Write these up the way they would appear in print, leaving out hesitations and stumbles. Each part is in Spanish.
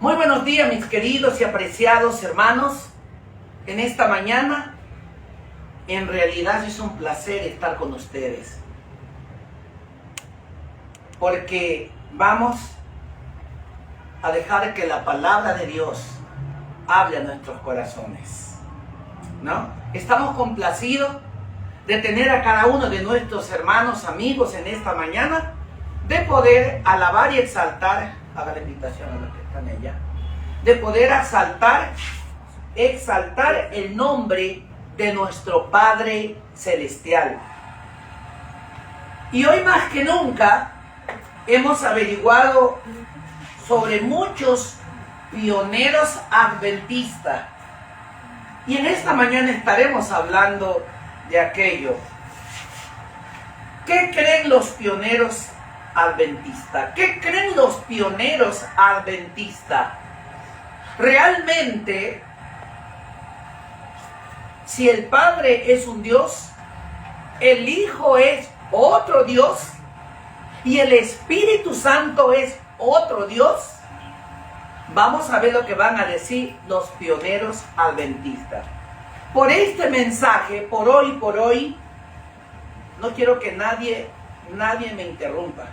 Muy buenos días, mis queridos y apreciados hermanos. En esta mañana, en realidad es un placer estar con ustedes, porque vamos a dejar que la palabra de Dios hable a nuestros corazones, ¿no? Estamos complacidos de tener a cada uno de nuestros hermanos, amigos en esta mañana, de poder alabar y exaltar, haga la invitación a los que están allá, de poder exaltar el nombre de nuestro Padre Celestial. Y hoy más que nunca hemos averiguado sobre muchos pioneros adventistas. Y en esta mañana estaremos hablando de aquello. ¿Qué creen los pioneros adventistas? ¿Qué creen los pioneros adventistas? Realmente, si el Padre es un Dios, el Hijo es otro Dios y el Espíritu Santo es otro Dios, vamos a ver lo que van a decir los pioneros adventistas. Por este mensaje, por hoy, no quiero que nadie me interrumpa.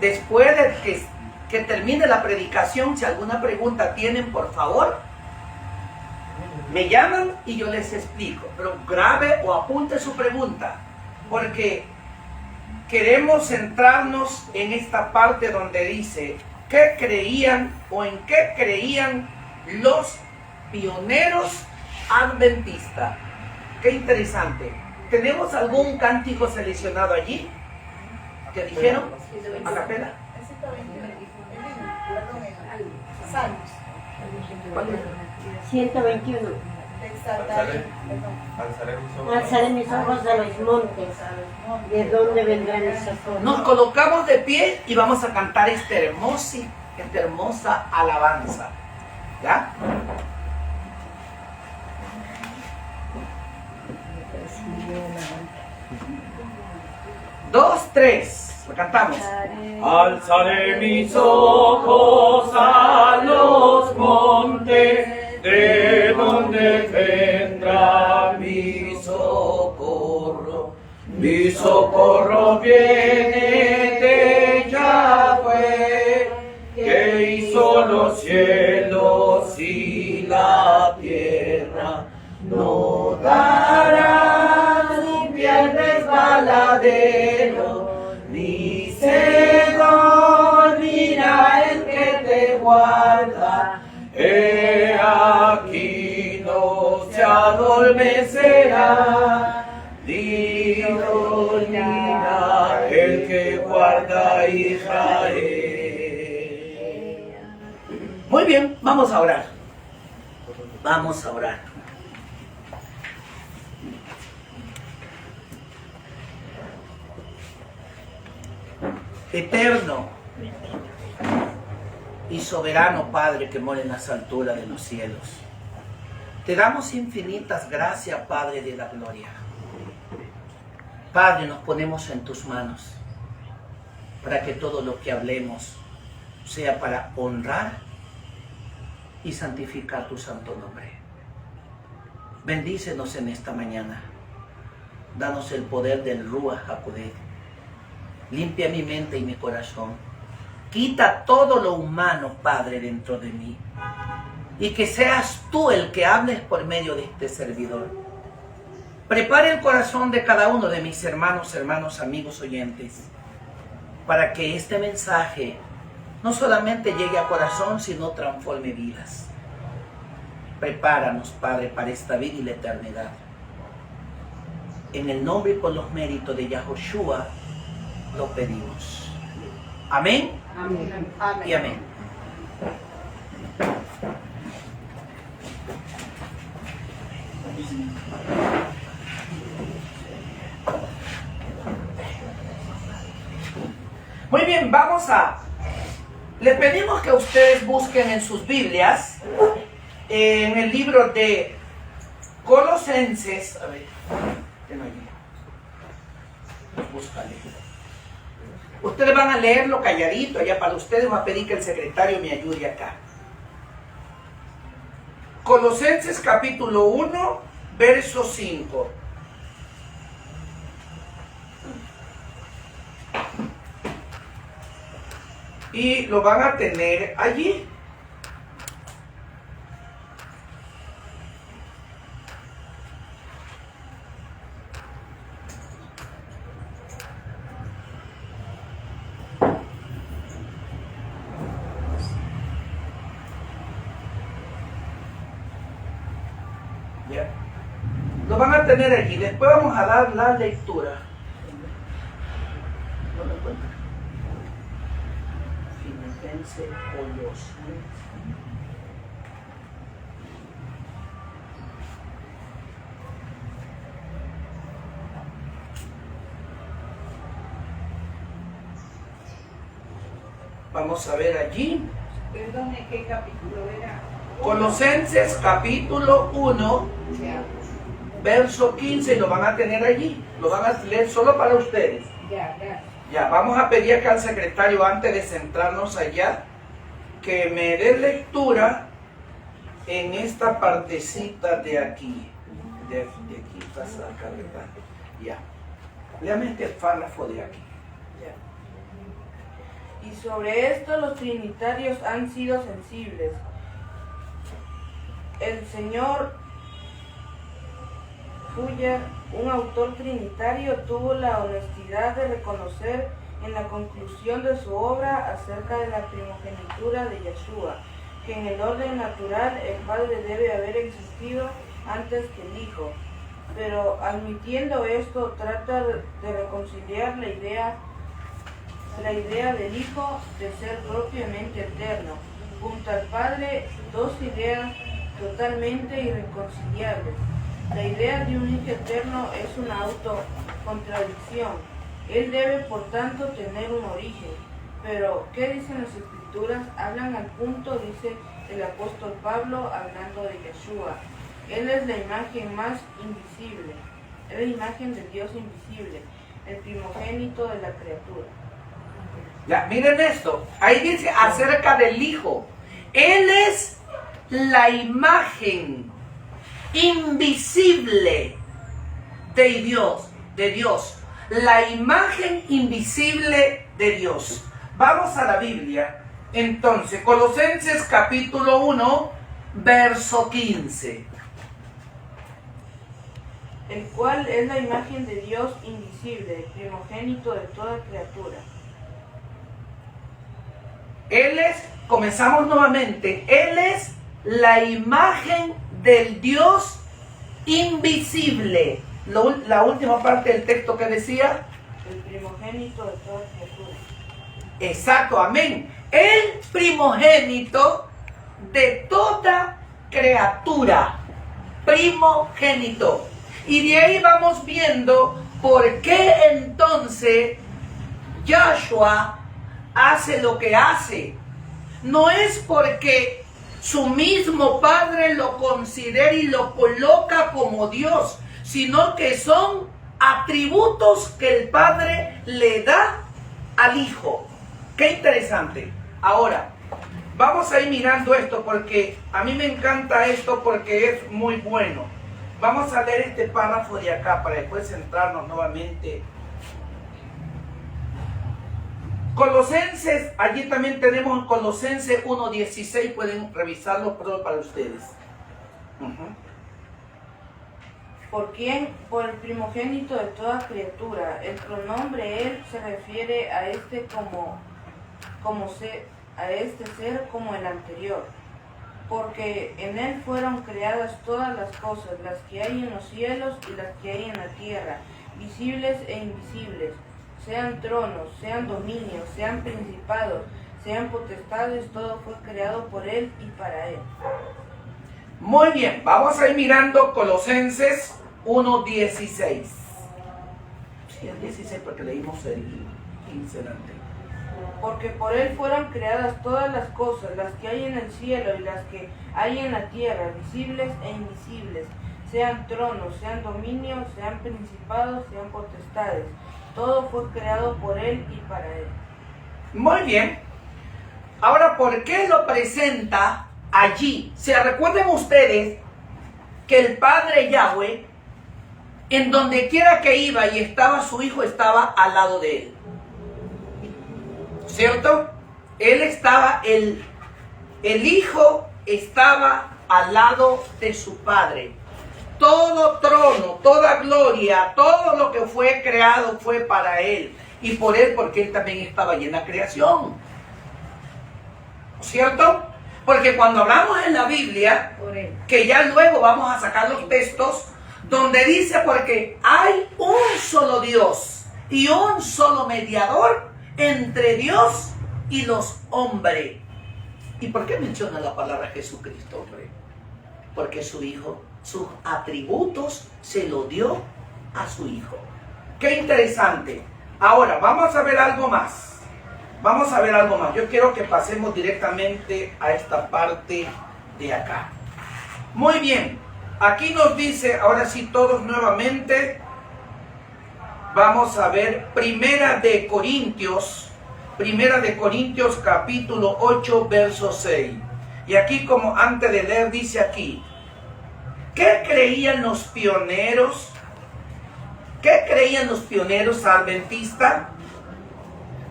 Después de que termine la predicación, si alguna pregunta tienen, por favor, me llaman y yo les explico. Pero grabe o apunte su pregunta, porque queremos centrarnos en esta parte donde dice qué creían o en qué creían los pioneros adventistas. Qué interesante. ¿Tenemos algún cántico seleccionado allí? ¿Qué dijeron? ¿A capela? Salmos. 121. Alzaré mis ojos a los montes. ¿De dónde vendrán esas cosas? Nos colocamos de pie y vamos a cantar esta hermosa alabanza. ¿Ya? 2, 3. Lo cantamos. Alzaré mis ojos a los montes, de donde vendrá mi socorro. Mi socorro viene de Yahweh, que hizo los cielos y la tierra. No dará su pie resbaladero, ni se dormirá el que te guarda. He aquí no se adormecerá, ni dormirá el que guarda a Israel. Muy bien, vamos a orar. Vamos a orar. Eterno y soberano Padre que mora en las alturas de los cielos, te damos infinitas gracias, Padre de la gloria. Padre, nos ponemos en tus manos para que todo lo que hablemos sea para honrar y santificar tu santo nombre. Bendícenos en esta mañana. Danos el poder del Ruach HaKodesh. Limpia mi mente y mi corazón. Quita todo lo humano, Padre, dentro de mí. Y que seas tú el que hables por medio de este servidor. Prepare el corazón de cada uno de mis hermanos, amigos, oyentes, para que este mensaje no solamente llegue a corazón, sino transforme vidas. Prepáranos, Padre, para esta vida y la eternidad. En el nombre y por los méritos de Yahoshua lo pedimos. Amén. Amén. Y amén. Muy bien, le pedimos que ustedes busquen en sus Biblias, en el libro de Colosenses. A ver, tengo allí. Búscale. Ustedes van a leerlo calladito allá para ustedes. Voy a pedir que el secretario me ayude acá. Colosenses capítulo 1, verso 5. Y lo van a tener allí. Ya. Lo van a tener allí. Después vamos a dar la lectura. No lo encuentro. Filipenses o los. Vamos a ver allí. Perdón, ¿en qué capítulo era? Colosenses capítulo 1, Ya, verso 15, y lo van a tener allí. Lo van a leer solo para ustedes. ya, ya. Ya, vamos a pedir acá al secretario, antes de centrarnos allá, que me dé lectura en esta partecita de aquí. De aquí pasa acá, ¿verdad? Ya. Léame este párrafo de aquí. Y sobre esto los trinitarios han sido sensibles. El señor Fuller, un autor trinitario, tuvo la honestidad de reconocer en la conclusión de su obra acerca de la primogenitura de Yeshua, que en el orden natural el Padre debe haber existido antes que el Hijo. Pero admitiendo esto, trata de reconciliar la idea del Hijo de ser propiamente eterno. Junto al Padre, dos ideas totalmente irreconciliables. La idea de un Hijo eterno es una autocontradicción. Él debe, por tanto, tener un origen. Pero, ¿qué dicen las Escrituras? Hablan al punto, dice el apóstol Pablo, hablando de Yeshua. Él es la imagen más invisible, es la imagen del Dios invisible, el primogénito de la criatura. Ya, miren esto. Ahí dice acerca del Hijo. Él es la imagen invisible de Dios. La imagen invisible de Dios. Vamos a la Biblia. Entonces, Colosenses capítulo 1, verso 15. El cual es la imagen de Dios invisible, el primogénito de toda criatura. Él es, comenzamos nuevamente, Él es la imagen del Dios invisible. La última parte del texto que decía. El primogénito de toda criatura. Exacto, amén. El primogénito de toda criatura. Primogénito. Y de ahí vamos viendo por qué entonces Yahshua hace lo que hace. No es porque su mismo Padre lo considera y lo coloca como Dios, sino que son atributos que el Padre le da al Hijo. Qué interesante. Ahora, vamos a ir mirando esto porque a mí me encanta esto porque es muy bueno. Vamos a leer este párrafo de acá para después centrarnos nuevamente. Colosenses, allí también tenemos Colosenses 1:16, pueden revisarlo, perdón, para ustedes. Por el primogénito de toda criatura. El pronombre él se refiere a este a este ser como el anterior. Porque en él fueron creadas todas las cosas, las que hay en los cielos y las que hay en la tierra, visibles e invisibles, sean tronos, sean dominios, sean principados, sean potestades, todo fue creado por él y para él. Muy bien, vamos a ir mirando Colosenses 1:16. Sí, el 16 porque leímos el 15 antes. Porque por él fueron creadas todas las cosas, las que hay en el cielo y las que hay en la tierra, visibles e invisibles, sean tronos, sean dominios, sean principados, sean potestades. Todo fue creado por él y para él. Muy bien. Ahora, ¿por qué lo presenta allí. ¿Se recuerden ustedes que el Padre Yahweh, en donde quiera que iba y estaba su hijo, estaba al lado de él? ¿Cierto? Él estaba, el hijo estaba al lado de su padre. Todo trono, toda gloria, todo lo que fue creado fue para él. Y por él, porque él también estaba allí en la creación. ¿Cierto? Porque cuando hablamos en la Biblia, Por él. que ya luego vamos a sacar los textos, donde dice, porque hay un solo Dios y un solo mediador entre Dios y los hombres. ¿Y por qué menciona la palabra Jesucristo, hombre? Porque su hijo, sus atributos se lo dio a su hijo. Qué interesante. Ahora, vamos a ver algo más. Vamos a ver algo más. Yo quiero que pasemos directamente a esta parte de acá. Muy bien. Aquí nos dice, ahora sí todos nuevamente, vamos a ver Primera de Corintios capítulo 8, verso 6. Y aquí, como antes de leer, dice aquí, ¿qué creían los pioneros? ¿Qué creían los pioneros adventistas?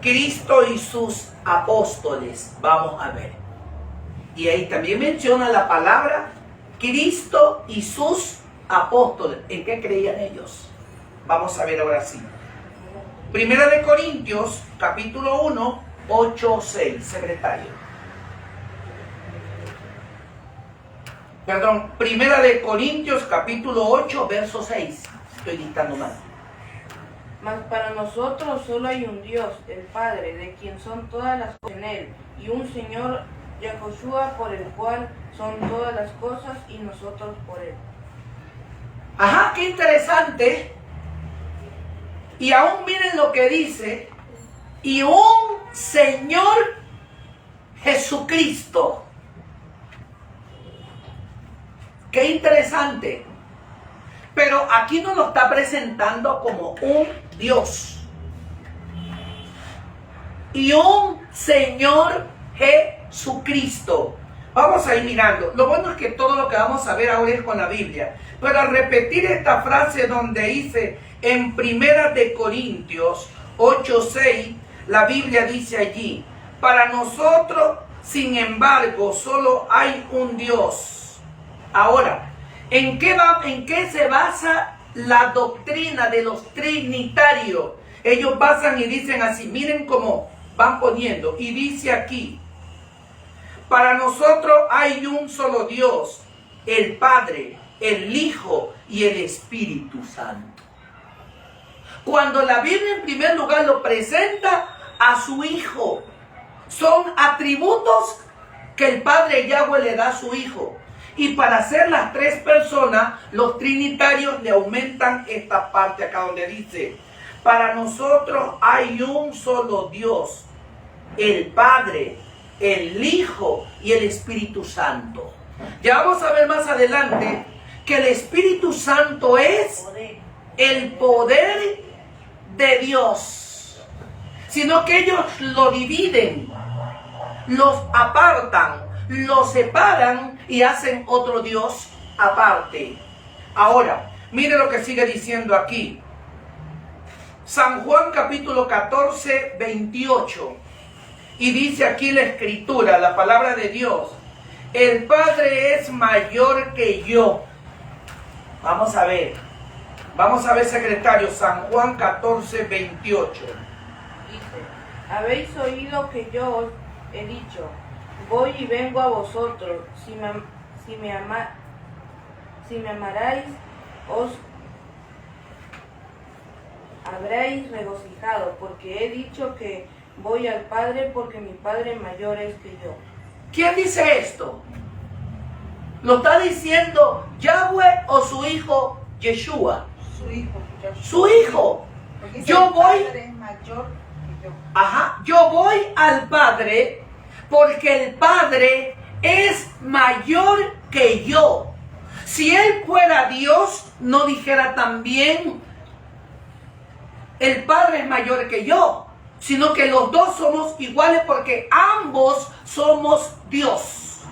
Cristo y sus apóstoles. Vamos a ver. Y ahí también menciona la palabra Cristo y sus apóstoles. ¿En qué creían ellos? Vamos a ver ahora sí. Primera de Corintios, capítulo 1, 8, 6, secretario. Perdón, Primera de Corintios, capítulo 8, verso 6. Estoy dictando mal. Mas para nosotros solo hay un Dios, el Padre, de quien son todas las cosas en él, y un Señor, Yahushua, por el cual son todas las cosas y nosotros por él. Ajá, qué interesante. Y aún miren lo que dice, y un Señor Jesucristo. Qué interesante. Pero aquí nos lo está presentando como un Dios. Y un Señor Jesucristo. Vamos a ir mirando. Lo bueno es que todo lo que vamos a ver ahora es con la Biblia. Pero al repetir esta frase donde dice en Primera de Corintios 8:6, la Biblia dice allí, para nosotros, sin embargo, solo hay un Dios. Ahora, ¿en qué se basa la doctrina de los trinitarios? Ellos basan y dicen así, miren cómo van poniendo, y dice aquí, para nosotros hay un solo Dios, el Padre, el Hijo y el Espíritu Santo. Cuando la Biblia en primer lugar lo presenta a su Hijo, son atributos que el Padre Yahweh le da a su Hijo. Y para hacer las tres personas, los trinitarios le aumentan esta parte acá donde dice, para nosotros hay un solo Dios, el Padre, el Hijo y el Espíritu Santo. Ya vamos a ver más adelante que el Espíritu Santo es el poder de Dios, sino que ellos lo dividen, los apartan, los separan y hacen otro Dios aparte. Ahora, mire lo que sigue diciendo aquí. San Juan capítulo 14, 28. Y dice aquí la escritura, la palabra de Dios, el Padre es mayor que yo. Vamos a ver, secretario, San Juan 14, 28. Dice, habéis oído que yo os he dicho, voy y vengo a vosotros, si me amarais, os habréis regocijado, porque he dicho que voy al Padre, porque mi Padre mayor es que yo. ¿Quién dice esto? ¿Lo está diciendo Yahweh o su hijo Yeshua? Su hijo. Su hijo. Porque Yo el voy- Padre es mayor que yo. Ajá, yo voy al Padre porque el Padre es mayor que yo. Si Él fuera Dios, no dijera también el Padre es mayor que yo, sino que los dos somos iguales porque ambos somos Dios.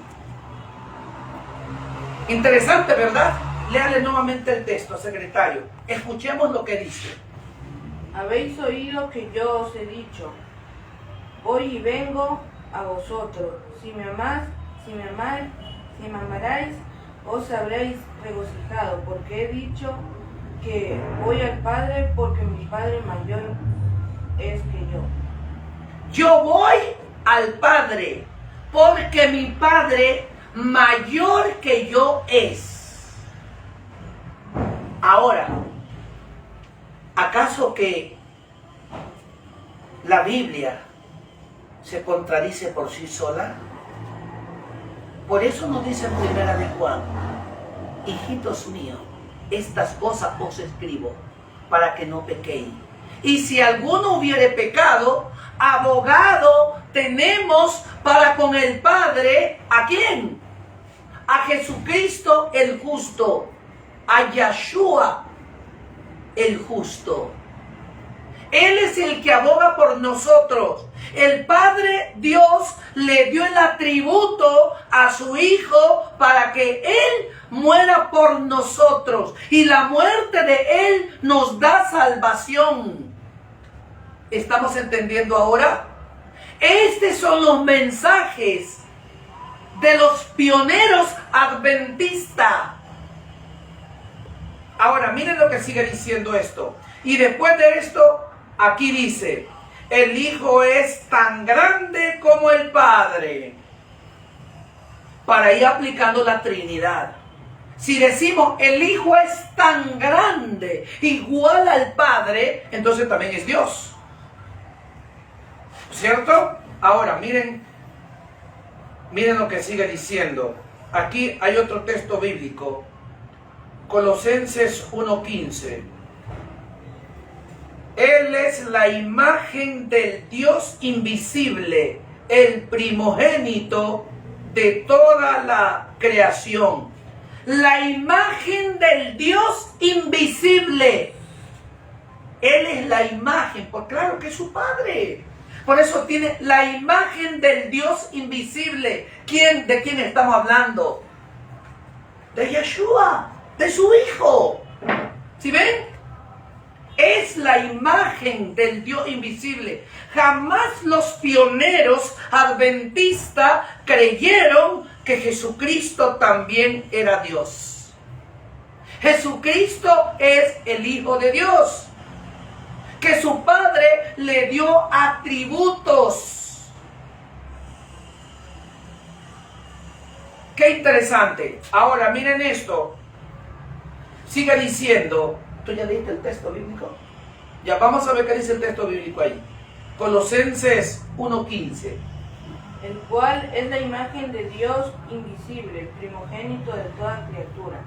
Interesante, ¿verdad? Léale nuevamente el texto, secretario. Escuchemos lo que dice. Habéis oído que yo os he dicho, voy y vengo a vosotros. Si me amarais, os habréis regocijado, porque he dicho que voy al Padre, porque mi Padre mayor es que yo. Yo voy al Padre, porque mi Padre mayor que yo es. Ahora, ¿acaso que la Biblia se contradice por sí sola? Por eso nos dice en Primera de Juan, hijitos míos, estas cosas os escribo para que no pequéis. Y si alguno hubiere pecado, abogado tenemos para con el Padre, ¿a quién? A Jesucristo el justo, a Yeshua el justo. Él es el que aboga por nosotros. El Padre Dios le dio el atributo a su Hijo para que Él muera por nosotros. Y la muerte de Él nos da salvación. ¿Estamos entendiendo ahora? Estos son los mensajes de los pioneros adventistas. Ahora, miren lo que sigue diciendo esto. Y después de esto, aquí dice, el Hijo es tan grande como el Padre. Para ir aplicando la Trinidad. Si decimos, el Hijo es tan grande, igual al Padre, entonces también es Dios. ¿Cierto? Ahora, miren lo que sigue diciendo. Aquí hay otro texto bíblico. Colosenses 1:15. Él es la imagen del Dios invisible, el primogénito de toda la creación. La imagen del Dios invisible. Él es la imagen, pues claro que es su Padre. Por eso tiene la imagen del Dios invisible. ¿De quién estamos hablando? De Yeshua, de su Hijo. ¿Sí ven? Es la imagen del Dios invisible. Jamás los pioneros adventistas creyeron que Jesucristo también era Dios. Jesucristo es el Hijo de Dios, que su Padre le dio atributos. Qué interesante. Ahora miren esto. Sigue diciendo. ¿Tú ya leíste el texto bíblico? Ya vamos a ver qué dice el texto bíblico ahí. Colosenses 1:15. El cual es la imagen de Dios invisible, primogénito de toda criatura.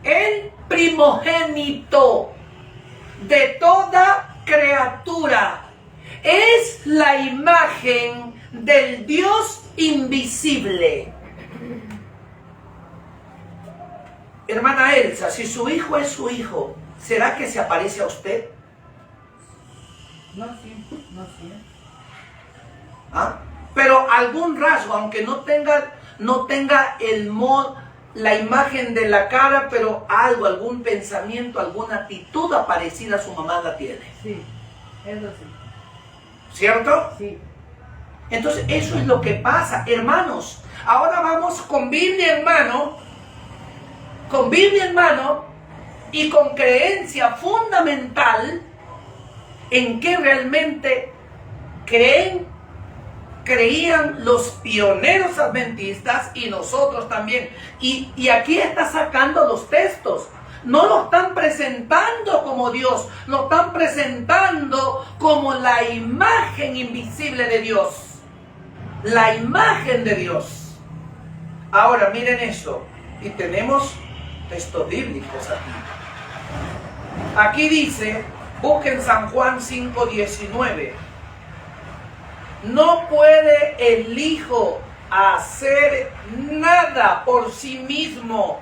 El primogénito de toda criatura es la imagen del Dios invisible. Hermana Elsa, si su hijo es su hijo, ¿será que se aparece a usted? No siempre, no siempre. ¿Ah? Pero algún rasgo, aunque no tenga la imagen de la cara, pero algo, algún pensamiento, alguna actitud parecida a su mamá la tiene. Sí, eso sí. ¿Cierto? Sí. Entonces, eso es lo que pasa, hermanos. Ahora vamos con Biblia en mano, y con creencia fundamental en que realmente creían los pioneros adventistas y nosotros también. Y aquí está sacando los textos. No lo están presentando como Dios, lo están presentando como la imagen invisible de Dios. La imagen de Dios. Ahora miren esto. Y tenemos textos bíblicos aquí. Aquí dice, busquen San Juan 5:19. No puede el Hijo hacer nada por sí mismo.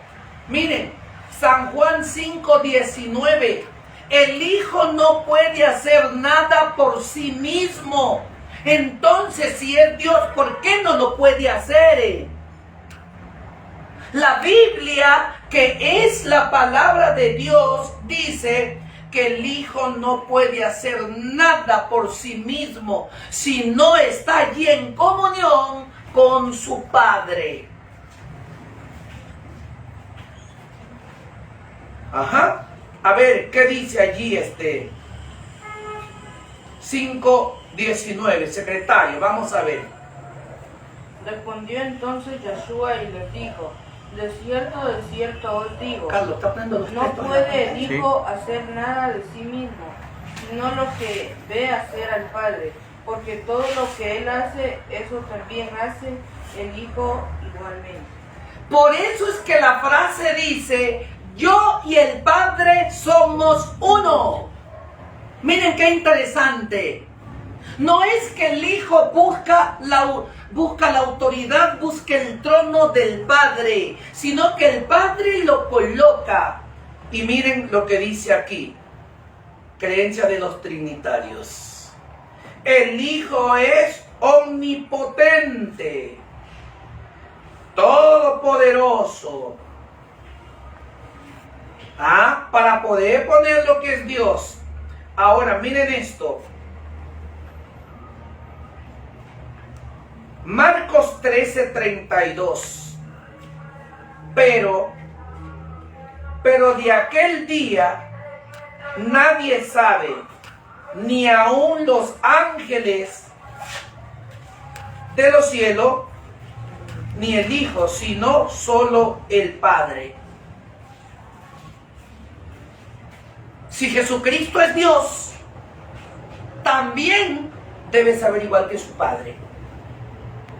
Miren, San Juan 5:19. El Hijo no puede hacer nada por sí mismo. Entonces, si es Dios, ¿por qué no lo puede hacer? La Biblia, que es la palabra de Dios, dice que el Hijo no puede hacer nada por sí mismo si no está allí en comunión con su Padre. Ajá. A ver, ¿qué dice allí 5:19, secretario? Vamos a ver. Respondió entonces Yeshua y les dijo: de cierto os digo, Carlos, está poniendo los no textos en la puede el pantalla. Hijo hacer nada de sí mismo, sino lo que ve hacer al Padre, porque todo lo que Él hace, eso también hace el Hijo igualmente. Por eso es que la frase dice: yo y el Padre somos uno. Miren qué interesante. No es que el Hijo busca la autoridad, busca el trono del Padre, sino que el Padre lo coloca. Y miren lo que dice aquí. Creencia de los trinitarios. El Hijo es omnipotente, todopoderoso. Para poder poner lo que es Dios. Ahora miren esto. Marcos 13:32. Pero de aquel día nadie sabe, ni aun los ángeles de los cielos, ni el Hijo, sino solo el Padre. Si Jesucristo es Dios, también debe saber igual que su Padre.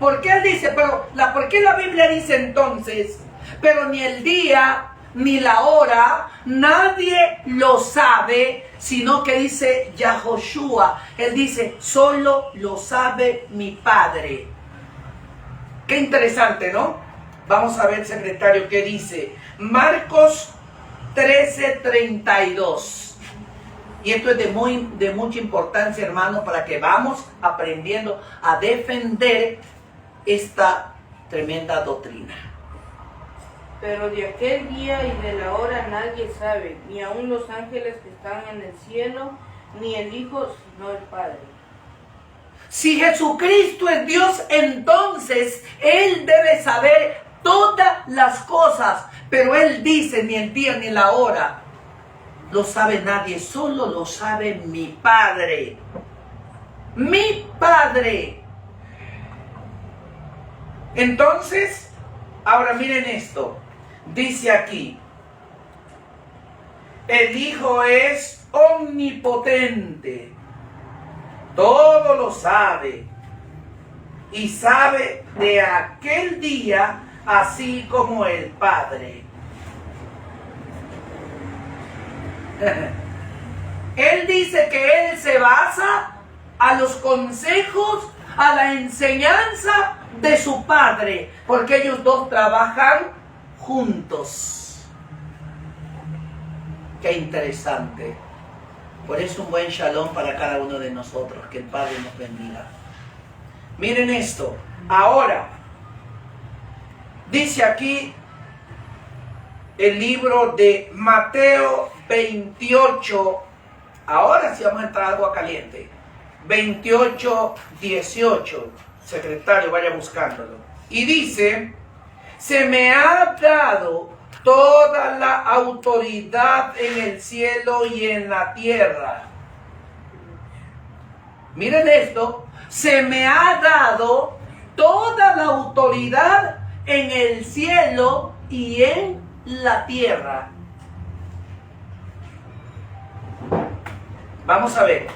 ¿Por qué él dice? ¿Por qué la Biblia dice entonces? Pero ni el día ni la hora nadie lo sabe, sino que dice Yahoshua. Él dice: solo lo sabe mi Padre. Qué interesante, ¿no? Vamos a ver, secretario, qué dice Marcos 13:32. Y esto es de mucha importancia, hermano, para que vamos aprendiendo a defender esta tremenda doctrina. Pero de aquel día y de la hora nadie sabe, ni aun los ángeles que están en el cielo, ni el Hijo, sino el Padre. Si Jesucristo es Dios, entonces Él debe saber todas las cosas. Pero Él dice: ni el día ni la hora lo sabe nadie, solo lo sabe mi Padre. Mi Padre. Entonces, ahora miren esto. Dice aquí: el Hijo es omnipotente, todo lo sabe, y sabe de aquel día así como el Padre. Él dice que Él se basa a los consejos, a la enseñanza de su Padre, porque ellos dos trabajan juntos. Qué interesante. Por eso un buen shalom para cada uno de nosotros. Que el Padre nos bendiga. Miren esto. Ahora, dice aquí el libro de Mateo 28. Ahora sí vamos a entrar a agua caliente. 28:18. Secretario, vaya buscándolo. Y dice: se me ha dado toda la autoridad en el cielo y en la tierra. Miren esto. Se me ha dado toda la autoridad en el cielo y en la tierra. Vamos a ver.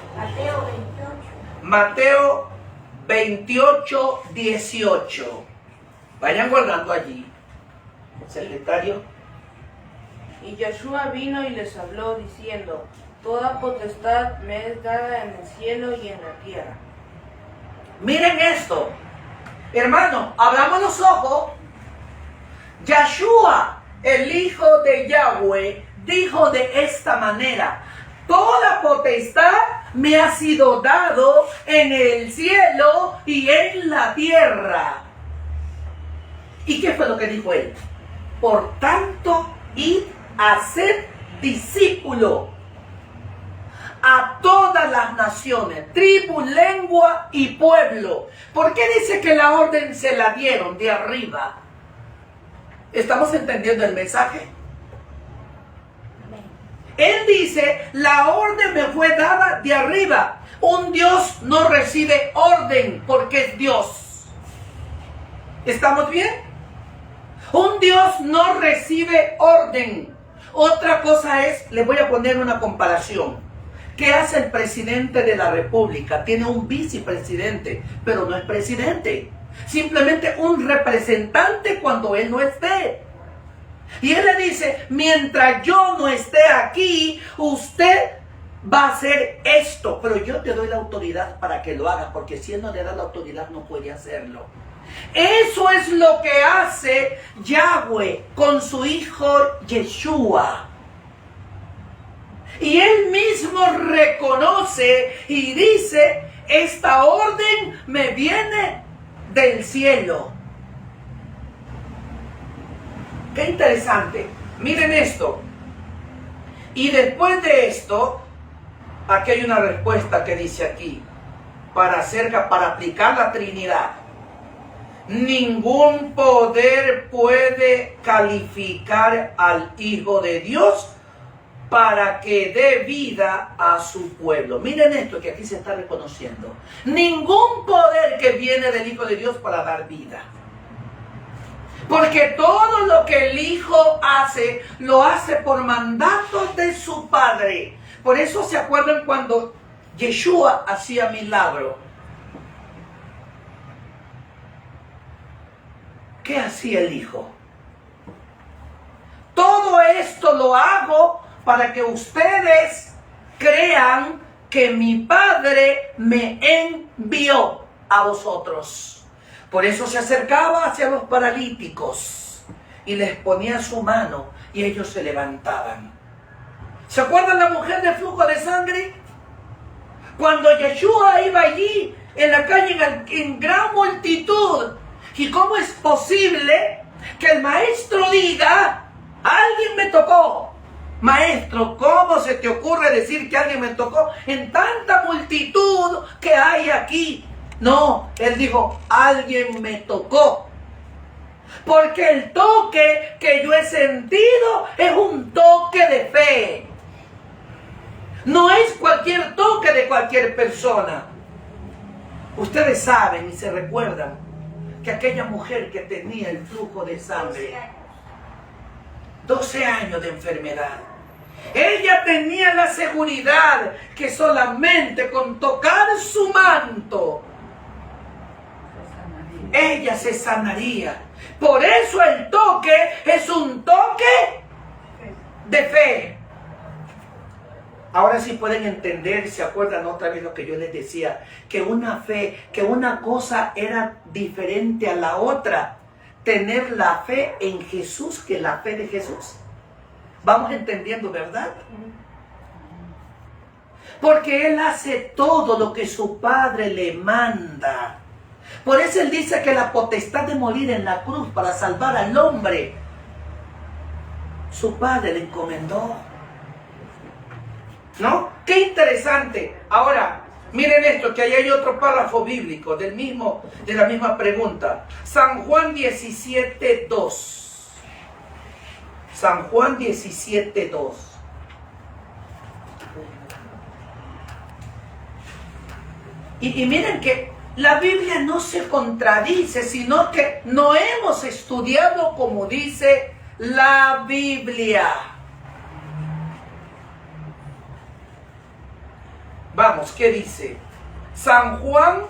Mateo 28:18. Vayan guardando allí. Secretario. Y Yeshua vino y les habló diciendo: toda potestad me es dada en el cielo y en la tierra. Miren esto. Hermano, abramos los ojos. Yeshua, el Hijo de Yahweh, dijo de esta manera: toda potestad me ha sido dado en el cielo y en la tierra. ¿Y qué fue lo que dijo él? Por tanto, id a ser discípulo a todas las naciones, tribu, lengua y pueblo. ¿Por qué dice que la orden se la dieron de arriba? ¿Estamos entendiendo el mensaje? Él dice, la orden me fue dada de arriba. Un Dios no recibe orden porque es Dios. ¿Estamos bien? Un Dios no recibe orden. Otra cosa es, le voy a poner una comparación. ¿Qué hace el presidente de la República? Tiene un vicepresidente, pero no es presidente. Simplemente un representante cuando él no esté. Y él le dice, mientras yo no esté aquí, usted va a hacer esto, pero yo te doy la autoridad para que lo haga, porque si él no le da la autoridad no puede hacerlo. Eso es lo que hace Yahweh con su hijo Yeshua. Y él mismo reconoce y dice, esta orden me viene del cielo. Qué interesante. Miren esto. Y después de esto, aquí hay una respuesta que dice aquí, para aplicar la Trinidad. Ningún poder puede calificar al Hijo de Dios para que dé vida a su pueblo. Miren esto que aquí se está reconociendo. Ningún poder que viene del Hijo de Dios para dar vida. Porque todo lo que el Hijo hace, lo hace por mandato de su Padre. Por eso se acuerdan cuando Yeshua hacía milagro. ¿Qué hacía el Hijo? Todo esto lo hago para que ustedes crean que mi Padre me envió a vosotros. Por eso se acercaba hacia los paralíticos y les ponía su mano y ellos se levantaban. ¿Se acuerdan la mujer del flujo de sangre? Cuando Yeshua iba allí en la calle en gran multitud. ¿Y cómo es posible que el maestro diga, alguien me tocó? Maestro, ¿cómo se te ocurre decir que alguien me tocó en tanta multitud que hay aquí? No, él dijo, alguien me tocó. Porque el toque que yo he sentido es un toque de fe. No es cualquier toque de cualquier persona. Ustedes saben y se recuerdan que aquella mujer que tenía el flujo de sangre, 12 años de enfermedad, ella tenía la seguridad que solamente con tocar su manto, ella se sanaría. Por eso el toque es un toque de fe. Ahora sí pueden entender, ¿se acuerdan otra vez lo que yo les decía? Que una fe, que una cosa era diferente a la otra. Tener la fe en Jesús que la fe de Jesús. Vamos entendiendo, ¿verdad? Porque Él hace todo lo que su Padre le manda. Por eso Él dice que la potestad de morir en la cruz para salvar al hombre, su Padre le encomendó. ¿No? ¡Qué interesante! Ahora, miren esto, que ahí hay otro párrafo bíblico de la misma pregunta. San Juan 17:2. San Juan 17:2. Y miren que la Biblia no se contradice, sino que no hemos estudiado como dice la Biblia. Vamos, ¿qué dice? San Juan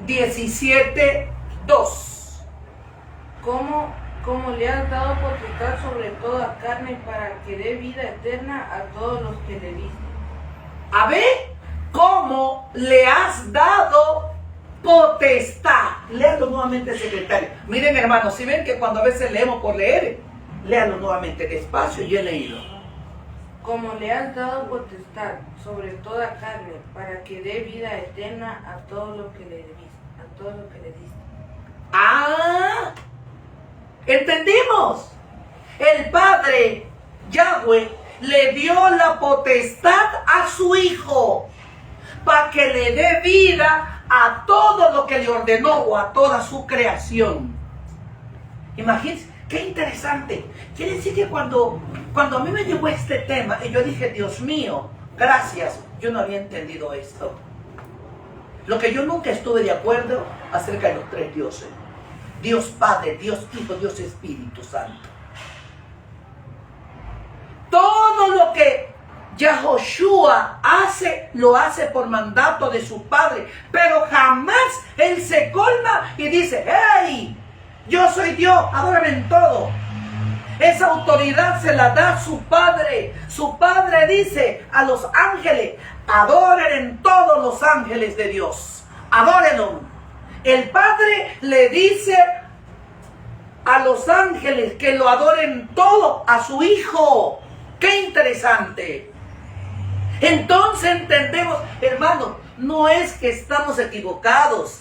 17:2. Como le has dado potestad sobre toda carne para que dé vida eterna a todos los que le diste. A ver, ¿cómo le has dado potestad? Léalo nuevamente, secretario. Miren, hermanos, si ven que cuando a veces leemos por leer, léalo nuevamente despacio, yo he leído. Como le has dado potestad sobre toda carne, para que dé vida eterna a todo lo que le diste. ¡Ah! ¿Entendimos? el Padre, Yahweh, le dio la potestad a su Hijo para que le dé vida a todo lo que le ordenó o a toda su creación. Imagínense, qué interesante. Quiere decir que cuando a mí me llegó este tema, y yo dije, Dios mío, gracias, yo no había entendido esto. Lo que yo nunca estuve de acuerdo acerca de los tres dioses. Dios Padre, Dios Hijo, Dios Espíritu Santo. Todo lo que Yahoshua hace, lo hace por mandato de su Padre. Pero jamás Él se colma y dice, ¡hey! Yo soy Dios, adórame en todo. Esa autoridad se la da su Padre. Su Padre dice a los ángeles, adoren en todos los ángeles de Dios. Adórenlo. El Padre le dice a los ángeles que lo adoren todo a su Hijo. ¡Qué interesante! Entonces entendemos, hermanos, no es que estamos equivocados.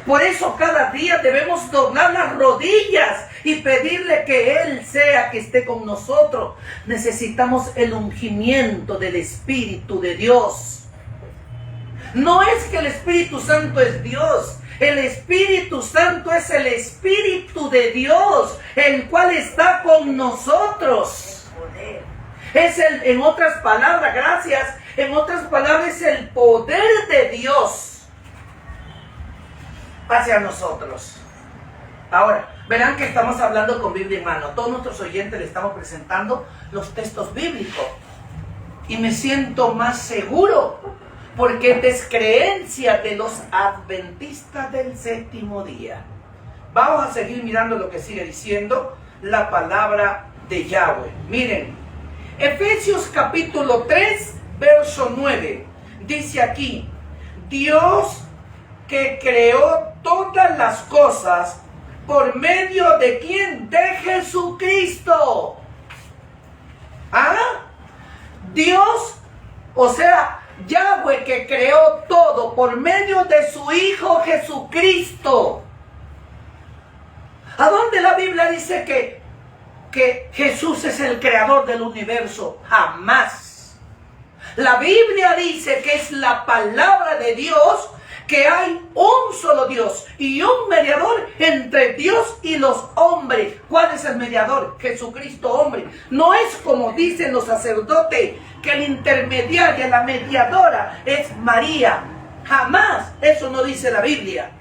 Por eso cada día debemos doblar las rodillas y pedirle que Él sea que esté con nosotros. Necesitamos el ungimiento del Espíritu de Dios. No es que el Espíritu Santo es Dios. El Espíritu Santo es el Espíritu de Dios, el cual está con nosotros. Es en otras palabras, gracias, en otras palabras es el poder de Dios hacia nosotros. Ahora, verán que estamos hablando con Biblia en mano. A todos nuestros oyentes le estamos presentando los textos bíblicos. Y me siento más seguro, porque es creencia de los adventistas del séptimo día. Vamos a seguir mirando lo que sigue diciendo la palabra de Yahweh. Miren, Efesios capítulo 3, verso 9. Dice aquí, Dios que creó todas las cosas por medio de ¿quién? De Jesucristo. ¿Ah? Dios, o sea, Yahweh que creó todo por medio de su Hijo Jesucristo. ¿A dónde la Biblia dice que Jesús es el creador del universo? Jamás. La Biblia dice que es la palabra de Dios, que hay un solo Dios y un mediador entre Dios y los hombres. ¿Cuál es el mediador? Jesucristo hombre. No es como dicen los sacerdotes, que el intermediario, la mediadora es María. Jamás. Eso no dice la Biblia.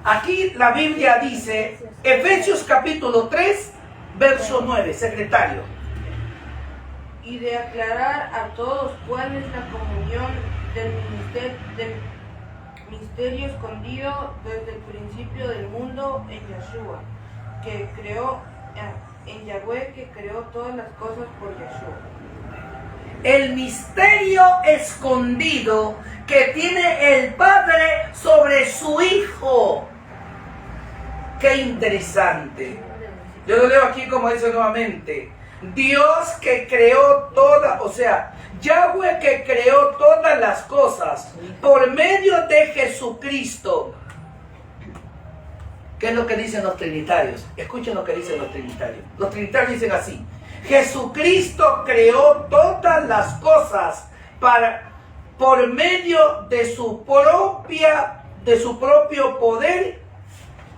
Aquí la Biblia dice, Efesios capítulo 3, verso 9, secretario. Y de aclarar a todos cuál es la comunión del misterio escondido desde el principio del mundo en Yahshua, que creó, en Yahweh que creó todas las cosas por Yahshua. El misterio escondido que tiene el Padre sobre su Hijo. Qué interesante. Yo lo leo aquí como dice nuevamente. Dios que creó todas, o sea, Yahweh que creó todas las cosas por medio de Jesucristo. ¿Qué es lo que dicen los trinitarios? Escuchen lo que dicen los trinitarios. Los trinitarios dicen así: Jesucristo creó todas las cosas por medio de su propio poder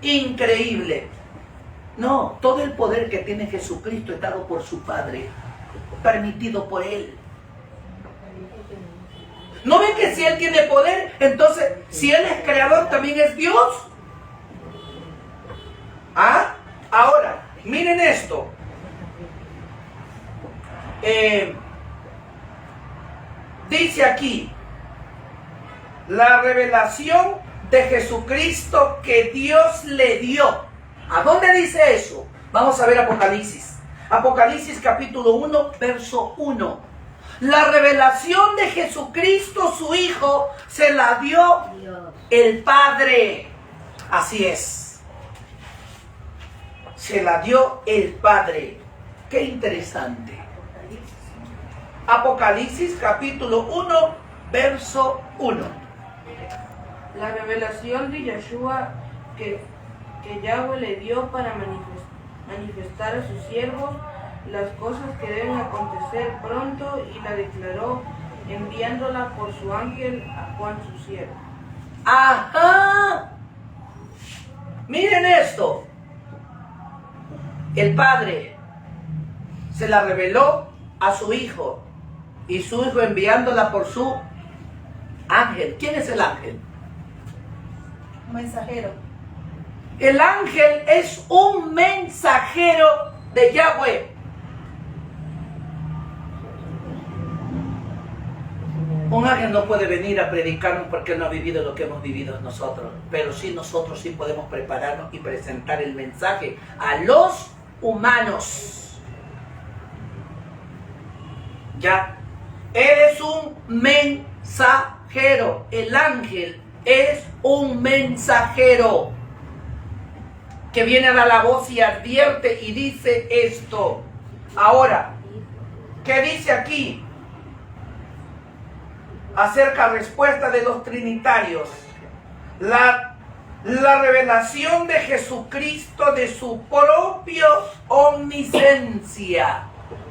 increíble. No, todo el poder que tiene Jesucristo es dado por su Padre, permitido por Él. ¿No ven que si Él tiene poder, entonces si Él es creador también es Dios? ¿Ah? Ahora, miren esto. Dice aquí, la revelación de Jesucristo que Dios le dio. ¿A dónde dice eso? Vamos a ver Apocalipsis. Apocalipsis capítulo 1, verso 1. La revelación de Jesucristo, su Hijo, se la dio el Padre. Así es. Se la dio el Padre. Qué interesante. Apocalipsis capítulo 1, verso 1. La revelación de Yahshua que que Yahweh le dio para manifestar a sus siervos las cosas que deben acontecer pronto, y la declaró enviándola por su ángel a Juan su siervo. ¡Ajá! Miren esto. El Padre se la reveló a su Hijo, y su Hijo enviándola por su ángel. ¿Quién es el ángel? Un mensajero. El ángel es un mensajero de Yahweh. Un ángel no puede venir a predicarnos porque no ha vivido lo que hemos vivido nosotros, pero sí nosotros sí podemos prepararnos y presentar el mensaje a los humanos. Ya, él es un mensajero, el ángel es un mensajero que viene a dar la voz y advierte y dice esto. Ahora, ¿qué dice aquí? Acerca respuesta de los trinitarios. La revelación de Jesucristo de su propia omnisciencia.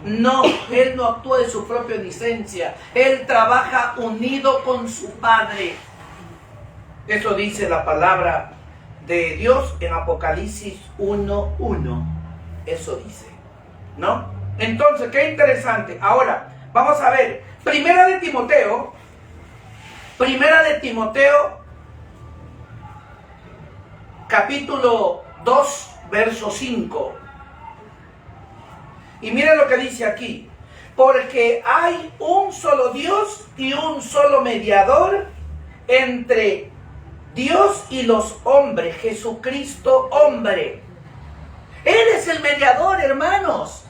No, Él no actúa de su propia omnisciencia. Él trabaja unido con su Padre. Eso dice la palabra de Dios en Apocalipsis 1:1. Eso dice, ¿no? Entonces, qué interesante. Ahora, vamos a ver. Primera de Timoteo, capítulo 2, verso 5. Y miren lo que dice aquí. Porque hay un solo Dios y un solo mediador entre Dios y los hombres, Jesucristo hombre. Él es el mediador, hermanos.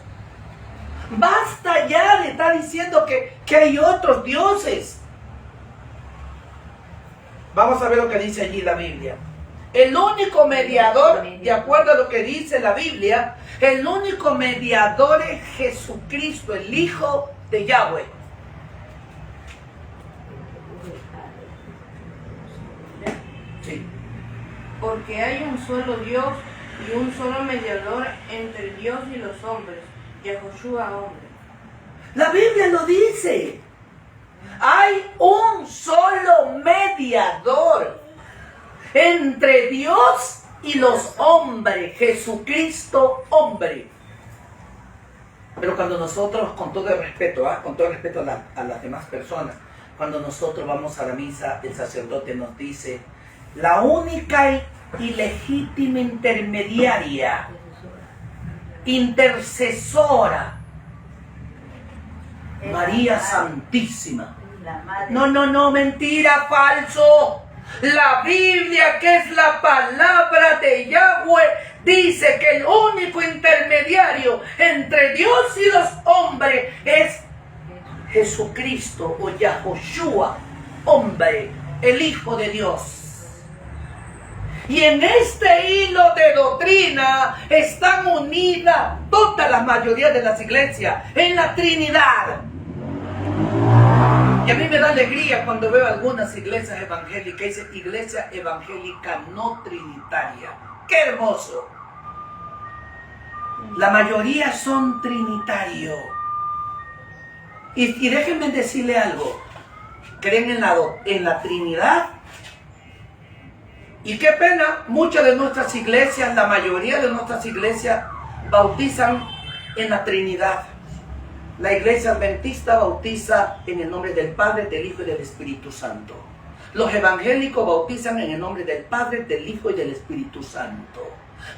Basta ya de estar diciendo que hay otros dioses. Vamos a ver lo que dice allí la Biblia. El único mediador, de acuerdo a lo que dice la Biblia, el único mediador es Jesucristo, el Hijo de Yahweh. Sí. Porque hay un solo Dios y un solo mediador entre Dios y los hombres, Yahushua hombre. La Biblia lo dice. Hay un solo mediador entre Dios y los hombres, Jesucristo hombre. Pero cuando nosotros, con todo el respeto, con todo el respeto a las demás personas, cuando nosotros vamos a la misa, el sacerdote nos dice: la única y legítima intermediaria, intercesora, María Santísima. No, mentira, falso. La Biblia, que es la palabra de Yahweh, dice que el único intermediario entre Dios y los hombres es Jesucristo o Yahushua, hombre, el Hijo de Dios. Y en este hilo de doctrina están unidas todas las mayorías de las iglesias en la Trinidad. Y a mí me da alegría cuando veo algunas iglesias evangélicas, dice iglesia evangélica no trinitaria. ¡Qué hermoso! La mayoría son trinitarios. Y déjenme decirle algo. Creen en la Trinidad. Y qué pena, muchas de nuestras iglesias, la mayoría de nuestras iglesias bautizan en la Trinidad. La iglesia adventista bautiza en el nombre del Padre, del Hijo y del Espíritu Santo. Los evangélicos bautizan en el nombre del Padre, del Hijo y del Espíritu Santo.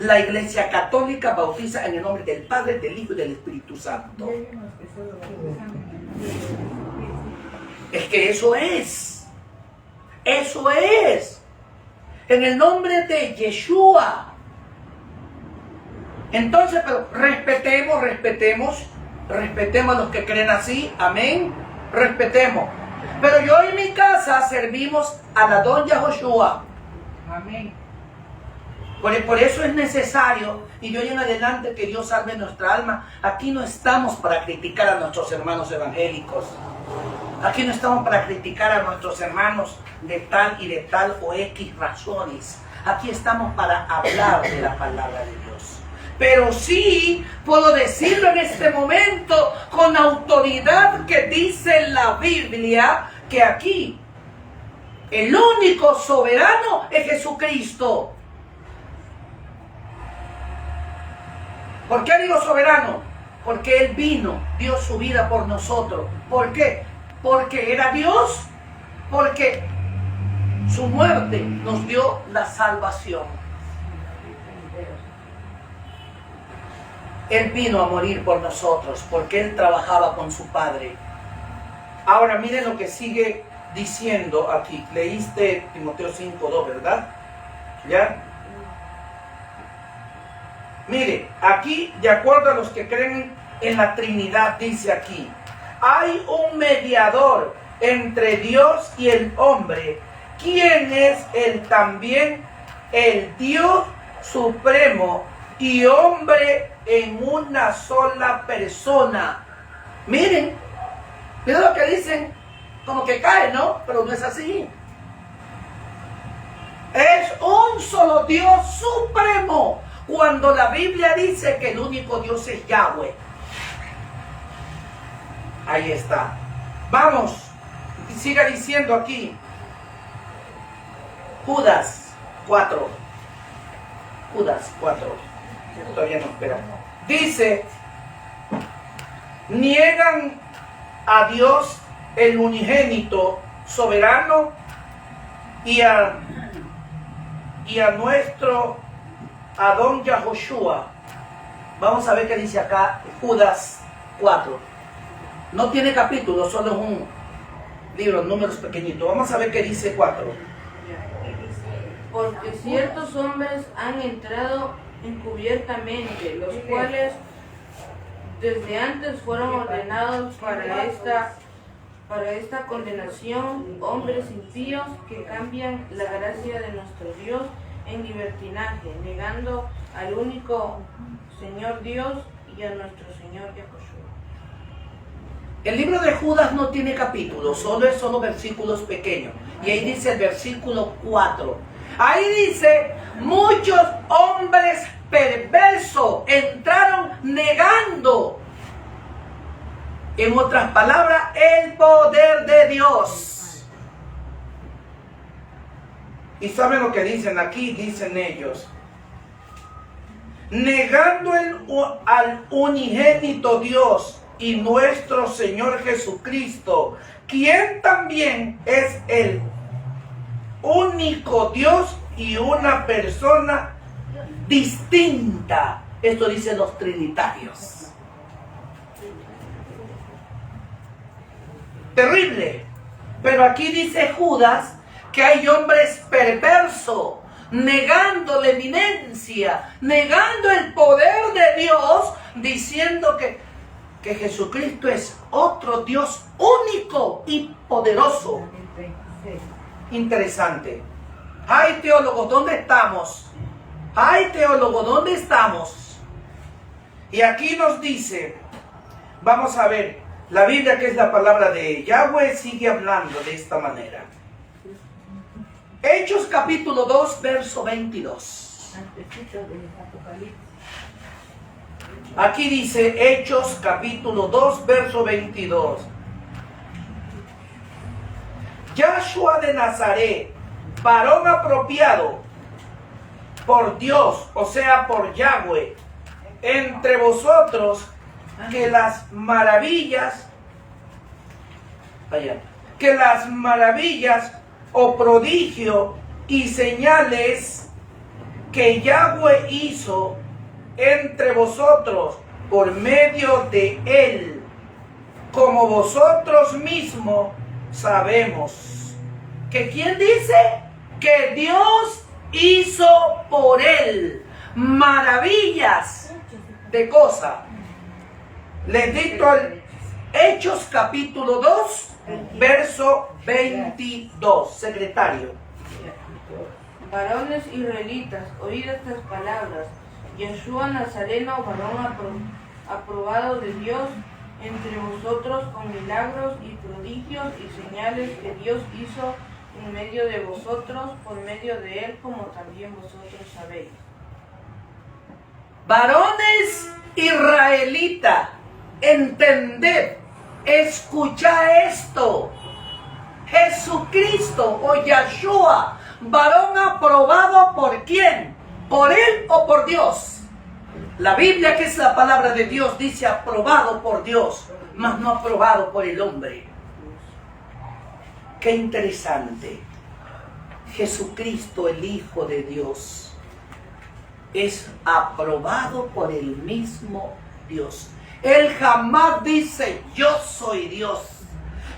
La iglesia católica bautiza en el nombre del Padre, del Hijo y del Espíritu Santo. Es que eso es. En el nombre de Yeshua. Entonces, pero respetemos a los que creen así, amén, respetemos. Pero yo en mi casa servimos a la don Yahushua. Amén. Por eso es necesario, y de hoy en adelante, que Dios salve nuestra alma. Aquí no estamos para criticar a nuestros hermanos evangélicos. Aquí no estamos para criticar a nuestros hermanos de tal y de tal o X razones. Aquí estamos para hablar de la palabra de Dios. Pero sí puedo decirlo en este momento con autoridad que dice la Biblia que aquí el único soberano es Jesucristo. ¿Por qué digo soberano? Porque Él vino, dio su vida por nosotros. ¿Por qué? Porque era Dios, porque su muerte nos dio la salvación. Él vino a morir por nosotros, porque Él trabajaba con su Padre. Ahora miren lo que sigue diciendo aquí. Leíste Timoteo 5:2, ¿verdad? ¿Ya? Mire, aquí, de acuerdo a los que creen en la Trinidad, dice aquí, hay un mediador entre Dios y el hombre, quien es también el Dios supremo y hombre en una sola persona. Miren lo que dicen, como que cae, ¿no? Pero no es así. Es un solo Dios supremo. Cuando la Biblia dice que el único Dios es Yahweh. Ahí está. Vamos. Siga diciendo aquí. Judas 4. Judas 4. Todavía no, espera. Dice, niegan a Dios el unigénito soberano y a nuestro Adón Yahoshua. Vamos a ver qué dice acá Judas 4. No tiene capítulo, solo es un libro, números pequeñitos. Vamos a ver qué dice 4. Porque ciertos hombres han entrado encubiertamente, los cuales desde antes fueron ordenados para esta condenación, hombres impíos que cambian la gracia de nuestro Dios en libertinaje, negando al único Señor Dios y a nuestro Señor Yahoshua. El libro de Judas no tiene capítulos, solo versículos pequeños. Y ahí dice el versículo 4. Ahí dice, muchos hombres perversos entraron negando, en otras palabras, el poder de Dios. ¿Y saben lo que dicen aquí? Dicen ellos, negando al unigénito Dios y nuestro Señor Jesucristo, quien también es el único Dios y una persona distinta. Esto dicen los trinitarios. Terrible. Pero aquí dice Judas que hay hombres perversos, negando la eminencia, negando el poder de Dios, diciendo que Jesucristo es otro Dios único y poderoso. Interesante. Ay, teólogos, ¿dónde estamos? Ay, teólogos, ¿dónde estamos? Y aquí nos dice, vamos a ver, la Biblia, que es la palabra de Yahweh, sigue hablando de esta manera. Hechos capítulo 2, verso 22. Aquí dice Hechos capítulo 2, verso 22. Yahshua de Nazaret, varón apropiado por Dios, o sea, por Yahweh, entre vosotros, que las maravillas o prodigio y señales que Yahweh hizo entre vosotros por medio de él, como vosotros mismos sabemos. ¿Que quién dice? Que Dios hizo por él maravillas de cosas. Les dicto el Hechos capítulo 2, verso 22. Secretario. Varones israelitas, oíd estas palabras. Yeshua Nazareno, varón aprobado de Dios entre vosotros con milagros y prodigios y señales que Dios hizo en medio de vosotros, por medio de él, como también vosotros sabéis. Varones israelitas, entended, escuchad esto. Jesucristo o Yahshua, varón aprobado ¿por quién? ¿Por él o por Dios? La Biblia, que es la palabra de Dios, dice aprobado por Dios, mas no aprobado por el hombre. Qué interesante. Jesucristo, el Hijo de Dios, es aprobado por el mismo Dios. Él jamás dice, yo soy Dios.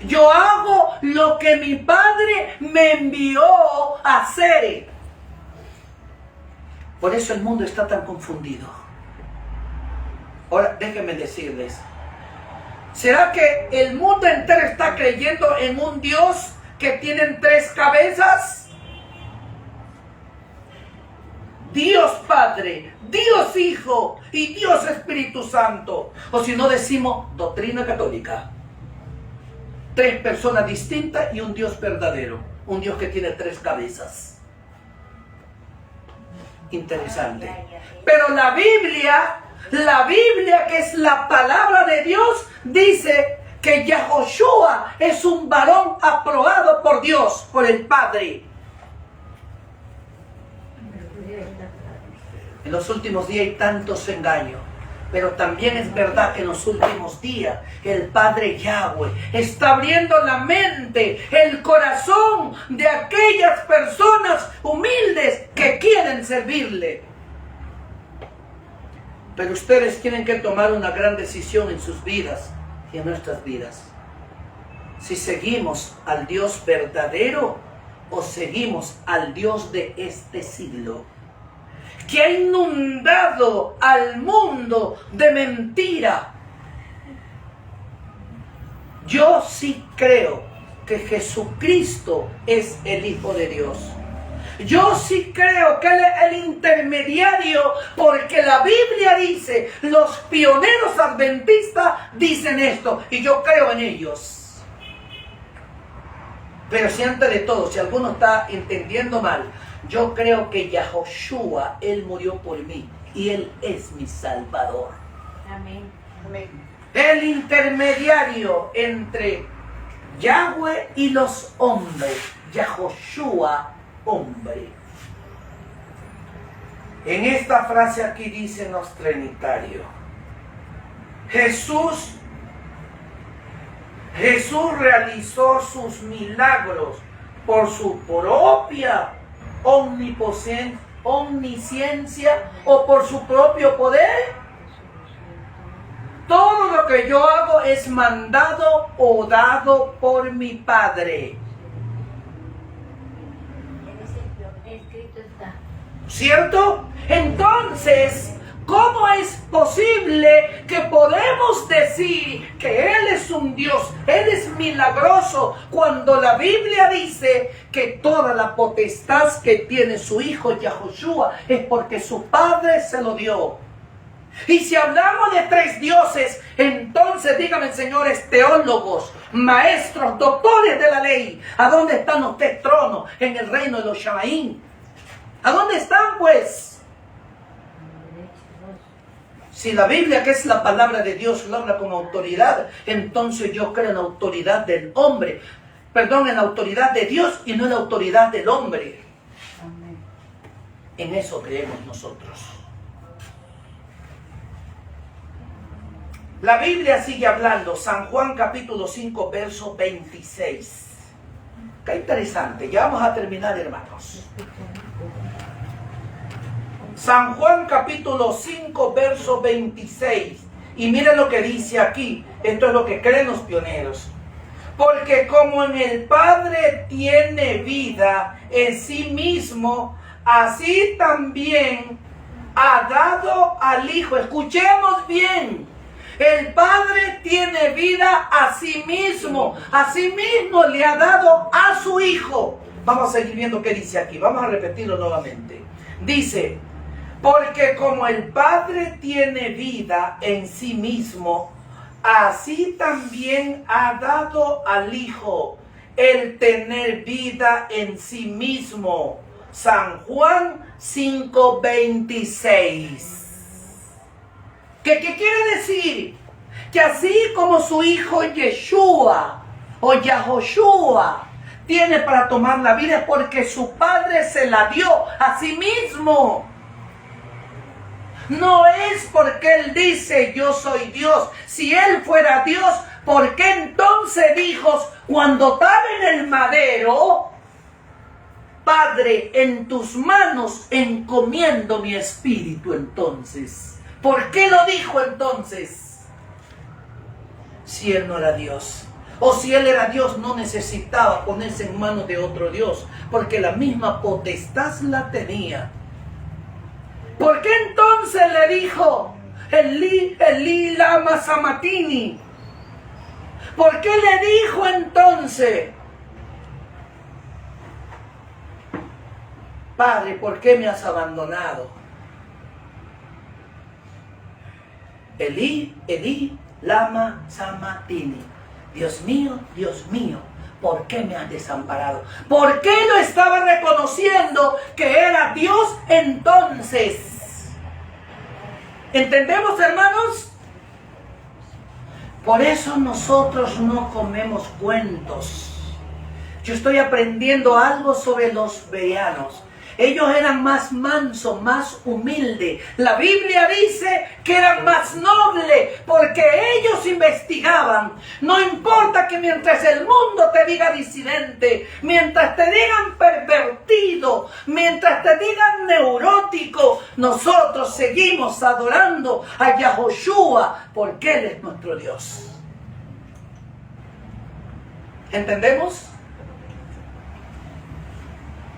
Yo hago lo que mi Padre me envió a hacer. Por eso el mundo está tan confundido. Ahora, déjenme decirles. ¿Será que el mundo entero está creyendo en un Dios que tiene 3 cabezas? Dios Padre, Dios Hijo y Dios Espíritu Santo. O si no decimos doctrina católica. 3 personas distintas y un Dios verdadero. Un Dios que tiene 3 cabezas. Interesante. Pero la Biblia que es la palabra de Dios, dice que Yahoshua es un varón aprobado por Dios, por el Padre. En los últimos días hay tantos engaños. Pero también es verdad que en los últimos días el Padre Yahweh está abriendo la mente, el corazón de aquellas personas humildes que quieren servirle. Pero ustedes tienen que tomar una gran decisión en sus vidas y en nuestras vidas. Si seguimos al Dios verdadero o seguimos al Dios de este siglo, que ha inundado al mundo de mentira. Yo sí creo que Jesucristo es el Hijo de Dios. Yo sí creo que Él es el intermediario, porque la Biblia dice, los pioneros adventistas dicen esto, y yo creo en ellos. Pero si antes de todo, si alguno está entendiendo mal, yo creo que Yahoshua, Él murió por mí y Él es mi Salvador. Amén. Amén. El intermediario entre Yahweh y los hombres, Yahoshua, hombre. En esta frase aquí dicen los trinitarios, Jesús realizó sus milagros por su propia omnisciencia o por su propio poder. Todo lo que yo hago es mandado o dado por mi Padre. Escrito está. ¿Cierto? Entonces, ¿cómo es posible que podemos decir que Él es un Dios, Él es milagroso, cuando la Biblia dice que toda la potestad que tiene su Hijo Yahoshua es porque su Padre se lo dio? Y si hablamos de 3 dioses, entonces díganme, señores teólogos, maestros, doctores de la ley, ¿a dónde están los 3 tronos en el reino de los Shamaín? ¿A dónde están, pues? Si la Biblia, que es la palabra de Dios, lo habla con autoridad, entonces yo creo en la autoridad del hombre. Perdón, en la autoridad de Dios y no en la autoridad del hombre. Amén. En eso creemos nosotros. La Biblia sigue hablando, San Juan capítulo 5, verso 26. Qué interesante, ya vamos a terminar, hermanos. San Juan capítulo 5, verso 26. Y miren lo que dice aquí. Esto es lo que creen los pioneros. Porque como en el Padre tiene vida en sí mismo, así también ha dado al Hijo. Escuchemos bien. El Padre tiene vida a sí mismo. A sí mismo le ha dado a su Hijo. Vamos a seguir viendo qué dice aquí. Vamos a repetirlo nuevamente. Dice, porque como el Padre tiene vida en sí mismo, así también ha dado al Hijo el tener vida en sí mismo. San Juan 5:26. ¿Qué quiere decir? Que así como su hijo Yeshua o Yahoshua tiene para tomar la vida, es porque su padre se la dio a sí mismo. No es porque él dice yo soy Dios. Si él fuera Dios, ¿por qué entonces dijo cuando estaba en el madero: Padre, en tus manos encomiendo mi espíritu? Entonces, ¿por qué lo dijo entonces? Si él no era Dios. O si él era Dios, no necesitaba ponerse en manos de otro Dios, porque la misma potestad la tenía. ¿Por qué entonces le dijo Elí, Elí, lama sabachthani? ¿Por qué le dijo entonces: Padre, ¿por qué me has abandonado? Elí, Elí, lama sabachthani. Dios mío, ¿por qué me has desamparado? ¿Por qué lo estaba reconociendo que era Dios entonces? ¿Entendemos, hermanos? Por eso nosotros no comemos cuentos. Yo estoy aprendiendo algo sobre los bereanos. Ellos eran más mansos, más humildes. La Biblia dice que eran más nobles porque ellos investigaban. No importa que mientras el mundo te diga disidente, mientras te digan pervertido, mientras te digan neurótico, nosotros seguimos adorando a Yahoshua porque Él es nuestro Dios. ¿Entendemos?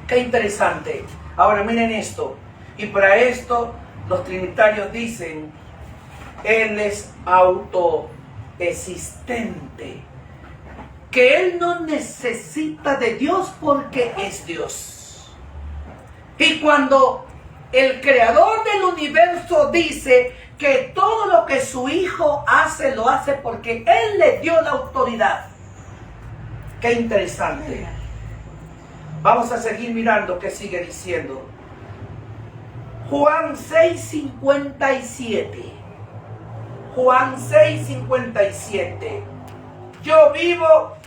Qué interesante. Ahora miren esto. Y para esto los trinitarios dicen: Él es autoexistente. Que Él no necesita de Dios porque es Dios. Y cuando el creador del universo dice que todo lo que su Hijo hace, lo hace porque Él le dio la autoridad. Qué interesante. Vamos a seguir mirando qué sigue diciendo. Juan 6:57. Juan 6:57. Yo vivo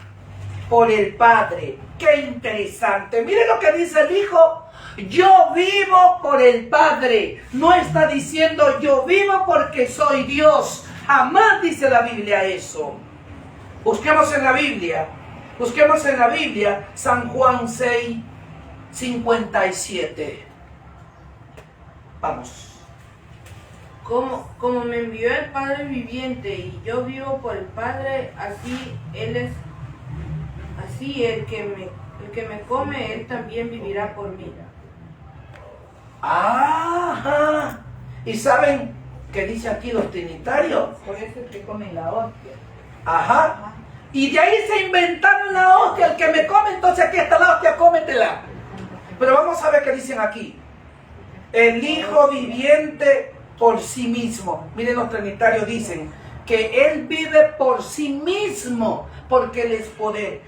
por el Padre. Qué interesante. Miren lo que dice el Hijo. Yo vivo por el Padre. No está diciendo yo vivo porque soy Dios. Jamás dice la Biblia eso. Busquemos en la Biblia. Busquemos en la Biblia San Juan 6:57. Vamos. Como me envió el Padre viviente y yo vivo por el Padre, así Él es. Así el que me come, Él también vivirá por mí. Ajá. ¿Y saben qué dice aquí los trinitarios? Por eso es que comen la hostia. Ajá. Y de ahí se inventaron la hostia. El que me come, entonces aquí está la hostia, cómetela. Pero vamos a ver qué dicen aquí. El Hijo viviente por sí mismo. Miren, los trinitarios dicen que Él vive por sí mismo, porque Él es poder,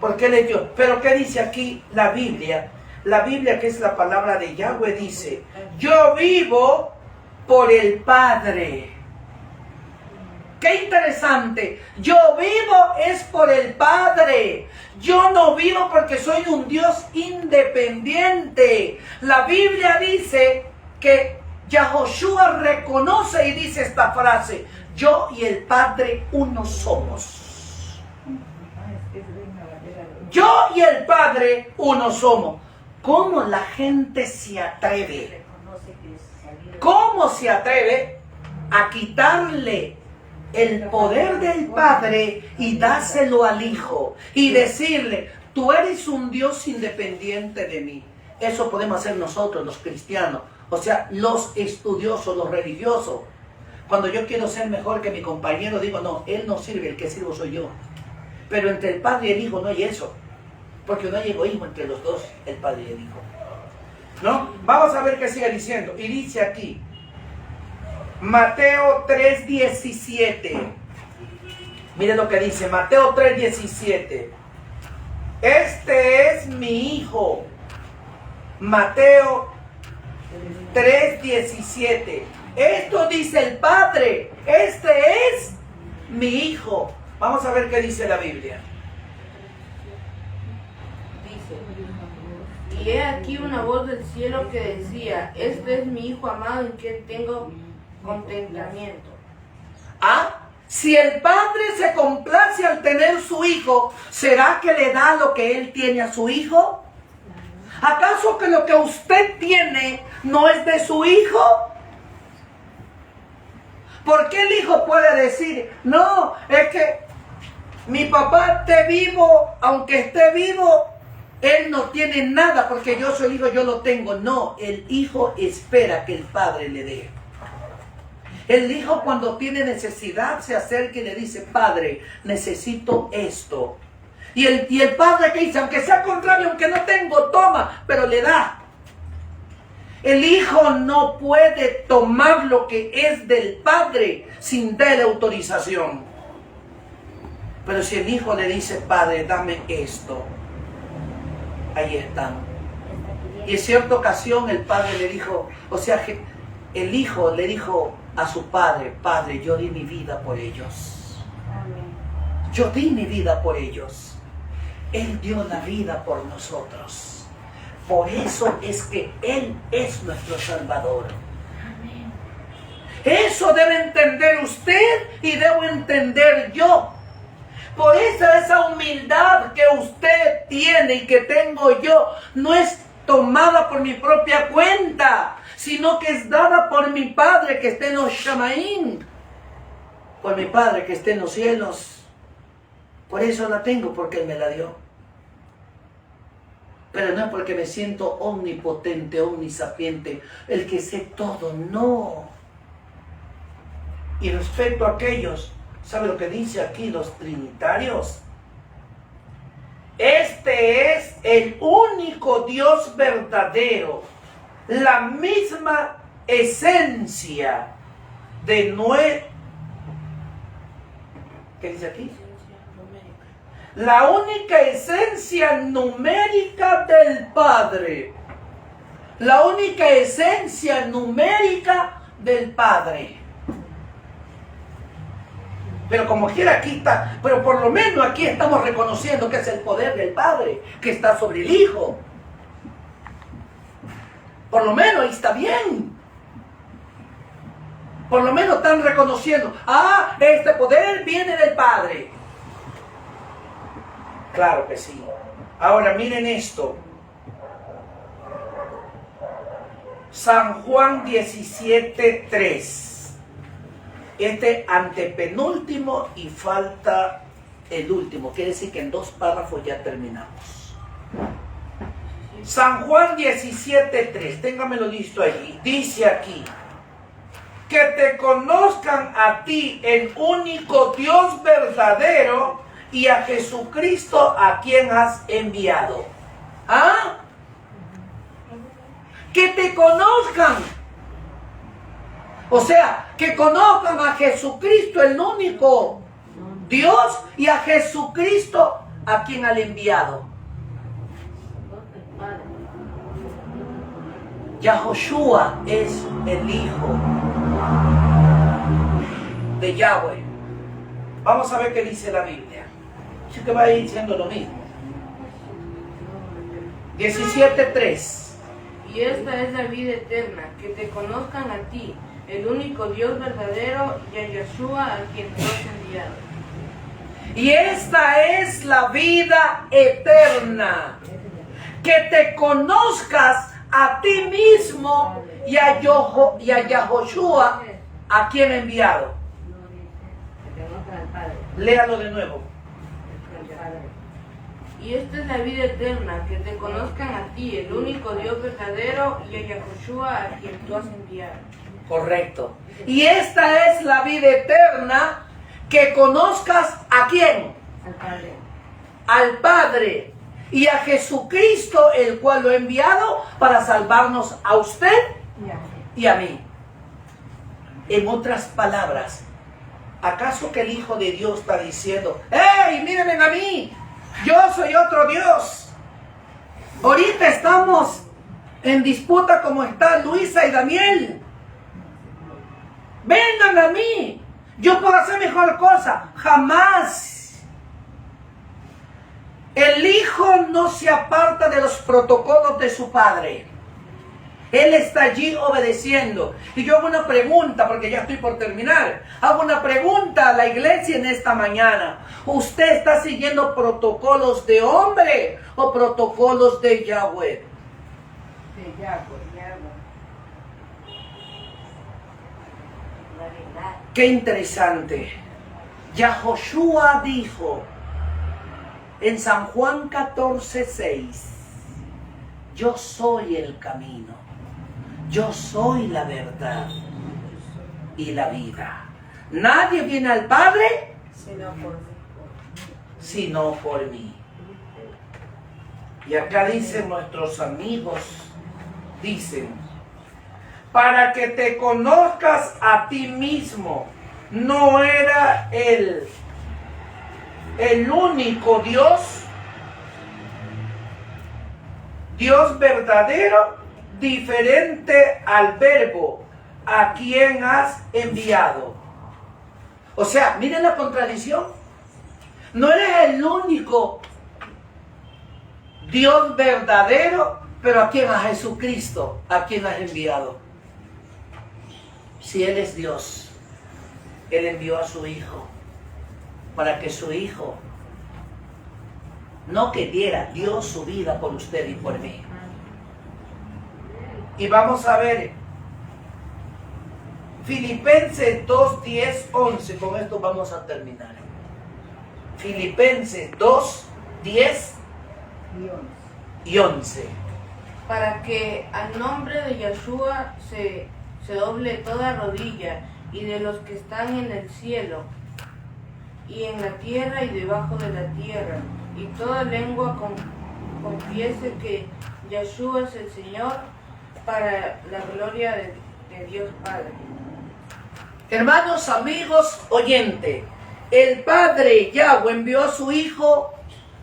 porque Él es Dios. Pero ¿qué dice aquí la Biblia? La Biblia, que es la palabra de Yahweh, dice: yo vivo por el Padre. Qué interesante. Yo vivo es por el Padre. Yo no vivo porque soy un Dios independiente. La Biblia dice que Yahoshua reconoce y dice esta frase: yo y el Padre uno somos. Yo y el Padre uno somos. ¿Cómo la gente se atreve? ¿Cómo se atreve a quitarle el poder del Padre y dárselo al Hijo y decirle: tú eres un Dios independiente de mí? Eso podemos hacer nosotros, los cristianos, o sea, los estudiosos, los religiosos. Cuando yo quiero ser mejor que mi compañero, digo: no, él no sirve, el que sirvo soy yo. Pero entre el Padre y el Hijo no hay eso, porque no hay egoísmo entre los dos, el Padre y el Hijo, ¿no? Vamos a ver qué sigue diciendo. Y dice aquí Mateo 3:17. Miren lo que dice Mateo 3:17. Este es mi hijo. Mateo 3:17. Esto dice el Padre. Este es mi hijo. Vamos a ver qué dice la Biblia. Dice: y he aquí una voz del cielo que decía: este es mi hijo amado en quien tengo contentamiento. Ah, si el Padre se complace al tener su hijo, ¿será que le da lo que él tiene a su hijo? ¿Acaso que lo que usted tiene no es de su hijo? ¿Por qué el hijo puede decir, no, es que mi papá esté vivo, aunque esté vivo, él no tiene nada porque yo soy el hijo, yo lo tengo? No, el hijo espera que el padre le dé. El hijo cuando tiene necesidad se acerca y le dice, Padre, necesito esto. Y el padre que dice, aunque sea contrario, aunque no tengo, toma, pero le da. El hijo no puede tomar lo que es del padre sin darle autorización. Pero si el hijo le dice, Padre, dame esto, ahí están. Y en cierta ocasión el padre le dijo, o sea, que el hijo le dijo a su padre, Padre, yo di mi vida por ellos. Yo di mi vida por ellos. Él dio la vida por nosotros. Por eso es que Él es nuestro Salvador. Eso debe entender usted y debo entender yo. Por eso esa humildad que usted tiene y que tengo yo no es tomada por mi propia cuenta, sino que es dada por mi Padre que está en los Shamaín, por mi Padre que está en los cielos. Por eso la tengo, porque Él me la dio. Pero no es porque me siento omnipotente, omnisapiente, el que sé todo, no. Y respecto a aquellos, ¿sabe lo que dice aquí los trinitarios? Este es el único Dios verdadero, la misma esencia de ¿qué dice aquí? La única esencia numérica del Padre. La única esencia numérica del Padre. Pero como quiera aquí está, pero por lo menos aquí estamos reconociendo que es el poder del Padre que está sobre el Hijo. Por lo menos ahí está bien. Por lo menos están reconociendo, este poder viene del Padre. Claro que sí. Ahora miren esto. San Juan 17:3. Este antepenúltimo y falta el último. Quiere decir que en 2 párrafos ya terminamos. San Juan 17:3. Téngamelo listo allí. Dice aquí: que te conozcan a ti, el único Dios verdadero, y a Jesucristo a quien has enviado. Que te conozcan. O sea, que conozcan a Jesucristo, el único Dios, y a Jesucristo a quien han enviado. Yahoshua es el Hijo de Yahweh. Vamos a ver qué dice la Biblia. Así que va a ir diciendo lo mismo. 17:3. Y esta es la vida eterna, que te conozcan a ti, el único Dios verdadero, y a Yeshua a quien tú has enviado. Y esta es la vida eterna, que te conozcas a ti mismo y a Yahoshua a quien he enviado. Léalo de nuevo. Y esta es la vida eterna, que te conozcan a ti, el único Dios verdadero, y a Yahoshua a quien tú has enviado. Correcto. Y esta es la vida eterna, que conozcas ¿a quién? Al Padre. Al Padre y a Jesucristo, el cual lo ha enviado para salvarnos a usted y a mí. En otras palabras, ¿Acaso que el Hijo de Dios está diciendo, ¡hey, mírenme a mí! Yo soy otro Dios. Ahorita estamos en disputa como están Luisa y Daniel. Vengan a mí. Yo puedo hacer mejor cosa. Jamás. El Hijo no se aparta de los protocolos de su Padre. Él está allí obedeciendo. Y yo hago una pregunta, porque ya estoy por terminar. Hago una pregunta a la iglesia en esta mañana. ¿Usted está siguiendo protocolos de hombre o protocolos de Yahweh? De Yahweh. Qué interesante. Yahoshua dijo en San Juan 14:6, yo soy el camino, yo soy la verdad y la vida. Nadie viene al Padre sino por mí. Y acá dicen nuestros amigos, dicen, para que te conozcas a ti mismo. No era el único Dios verdadero, diferente al verbo a quien has enviado. O sea, miren la contradicción. No eres el único Dios verdadero, pero a quien, a Jesucristo, a quien has enviado. Si Él es Dios, Él envió a su Hijo para que su Hijo no queriera, dio su vida por usted y por mí. Y vamos a ver Filipenses 2, 10, 11. Con esto vamos a terminar. Filipenses 2, 10 y 11. Para que al nombre de Yahshua se doble toda rodilla, y de los que están en el cielo, y en la tierra y debajo de la tierra, y toda lengua confiese que Yahshua es el Señor, para la gloria de Dios Padre. Hermanos, amigos, oyentes, el Padre Yahweh envió a su Hijo